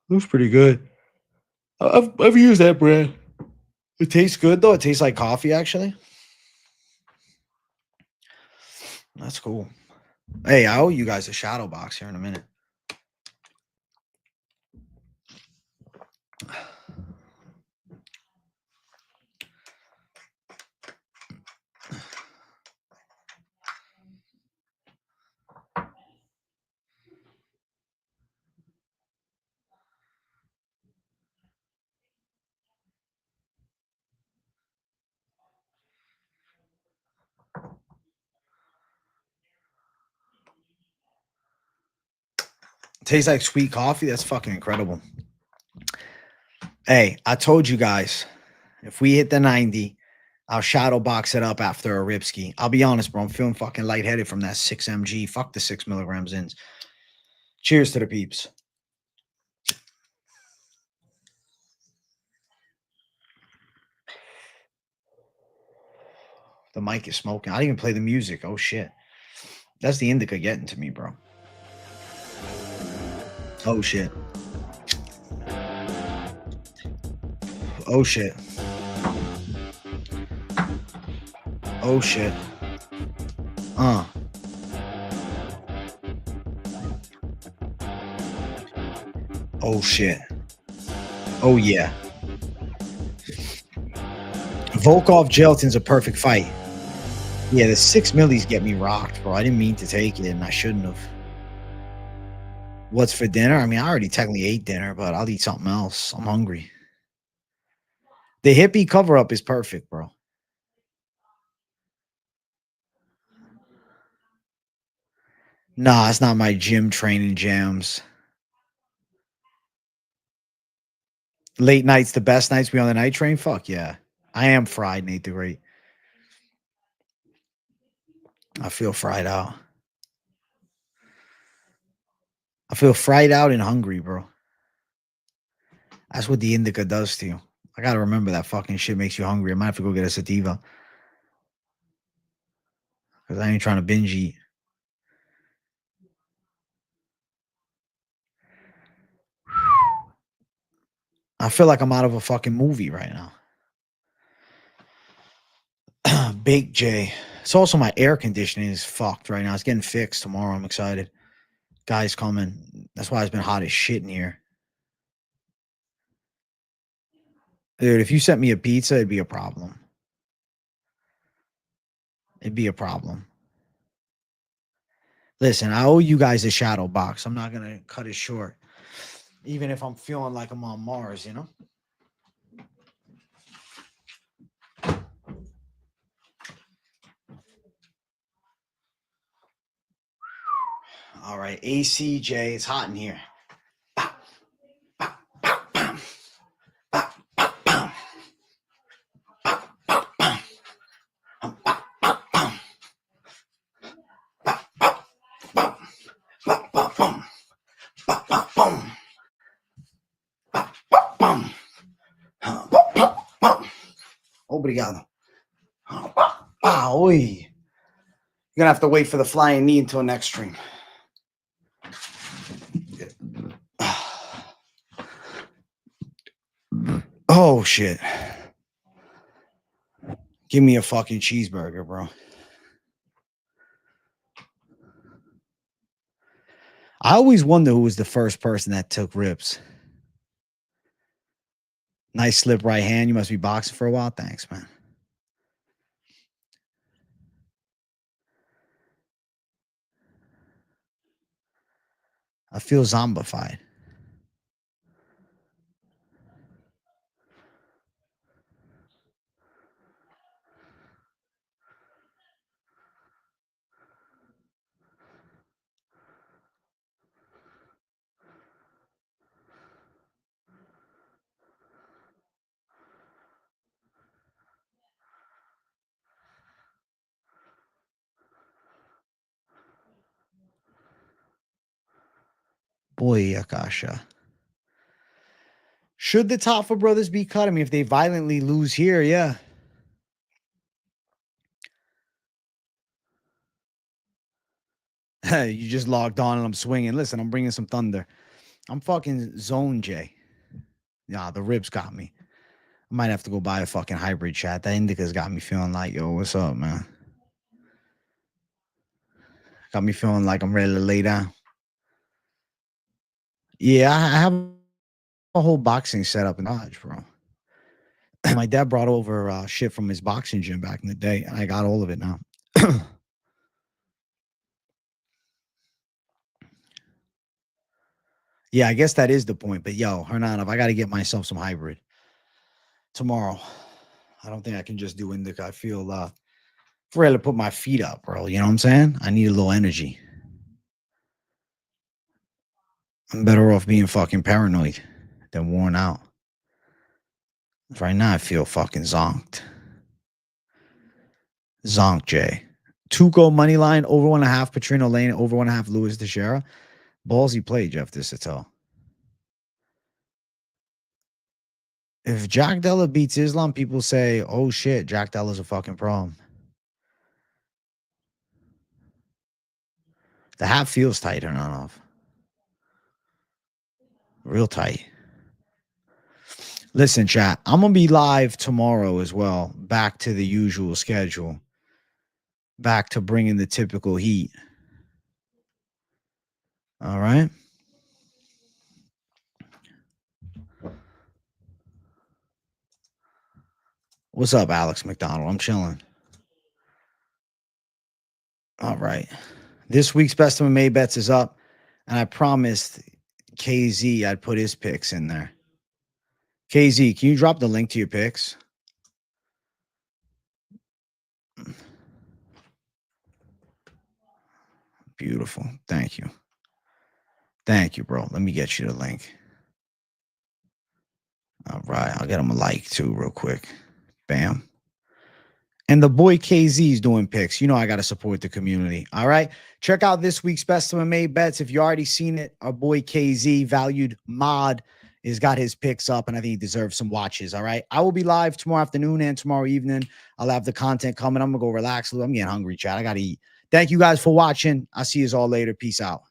Looks pretty good. I've used that brand. It tastes good though. It tastes like coffee actually. That's cool. Hey, I owe you guys a shadow box here in a minute. Tastes like sweet coffee. That's fucking incredible. Hey, I told you guys, if we hit the 90, I'll shadow box it up after a ripski. I'll be honest, bro. I'm feeling fucking lightheaded from that 6 mg. Fuck the 6 milligrams in. Cheers to the peeps. The mic is smoking. I didn't even play the music. Oh shit. That's the indica getting to me, bro. Oh shit. Oh shit. Oh shit. Oh shit. Oh yeah. Volkov Gelatin's a perfect fight. Yeah, the 6 millis get me rocked, bro. I didn't mean to take it and I shouldn't have. What's for dinner? I mean, I already technically ate dinner, but I'll eat something else. I'm hungry. The hippie cover up is perfect, bro. Nah, it's not my gym training jams. Late nights, the best nights. We on the night train. Fuck yeah. I am fried, Nate the Great. I feel fried out. I feel fried out and hungry, bro. That's what the indica does to you. I gotta remember that fucking shit makes you hungry. I might have to go get a sativa. Because I ain't trying to binge eat. I feel like I'm out of a fucking movie right now. Bake J. It's also my air conditioning is fucked right now. It's getting fixed tomorrow. I'm excited. Guys coming. That's why it's been hot as shit in here. Dude, if you sent me a pizza, it'd be a problem. It'd be a problem. Listen, I owe you guys a shadow box. I'm not gonna cut it short. Even if I'm feeling like I'm on Mars, you know? All right, ACJ, it's hot in here. Obrigado. Oi. You're gonna have to wait for the flying knee until next stream. Oh shit. Give me a fucking cheeseburger, bro. I always wonder who was the first person that took rips. Nice slip right hand. You must be boxing for a while. Thanks, man. I feel zombified. Boy, Akasha. Should the top 4 brothers be cut? I mean, if they violently lose here, yeah. You just logged on and I'm swinging. Listen, I'm bringing some thunder. I'm fucking Zone J. Nah, the ribs got me. I might have to go buy a fucking hybrid chat. That indica's got me feeling like, yo, what's up, man? Got me feeling like I'm ready to lay down. Yeah, I have a whole boxing setup in Dodge, bro. My dad brought over shit from his boxing gym back in the day, and I got all of it now. Yeah, I guess that is the point. But yo, Hernan, I got to get myself some hybrid tomorrow. I don't think I can just do indica. I feel ready to put my feet up, bro. You know what I'm saying? I need a little energy. I'm better off being fucking paranoid than worn out. Right now, I feel fucking zonked. Zonk J. Tuco Moneyline, over 1.5. Petrino Lane, over 1.5. Louis Teixeira. Ballsy play, Jeff Dissatel. If Jack Della beats Islam, people say, oh shit, Jack Della's a fucking problem. The hat feels tight or not off. Real tight. Listen, chat, I'm going to be live tomorrow as well. Back to the usual schedule. Back to bringing the typical heat. All right. What's up, Alex McDonald? I'm chilling. All right. This week's Best of May bets is up. And I promised KZ I'd put his picks in there. KZ, can you drop the link to your picks? Beautiful. Thank you. Thank you, bro. Let me get you the link. All right. I'll get him a like too real quick. Bam. And the boy KZ is doing picks. You know I got to support the community. All right. Check out this week's Best of May bets. If you already seen it, our boy KZ, valued mod, has got his picks up, and I think he deserves some watches. All right. I will be live tomorrow afternoon and tomorrow evening. I'll have the content coming. I'm going to go relax a little. I'm getting hungry, chat. I got to eat. Thank you guys for watching. I'll see you all later. Peace out.